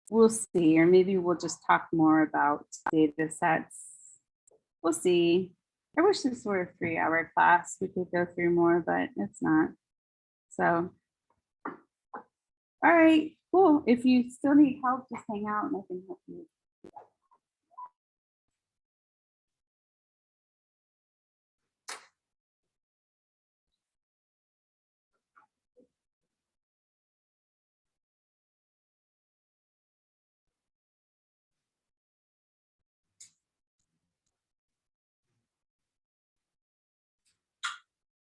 We'll see, or maybe we'll just talk more about data sets. We'll see. I wish this were a 3-hour class. We could go through more, but it's not. So, all right, cool. If you still need help, just hang out and I can help you.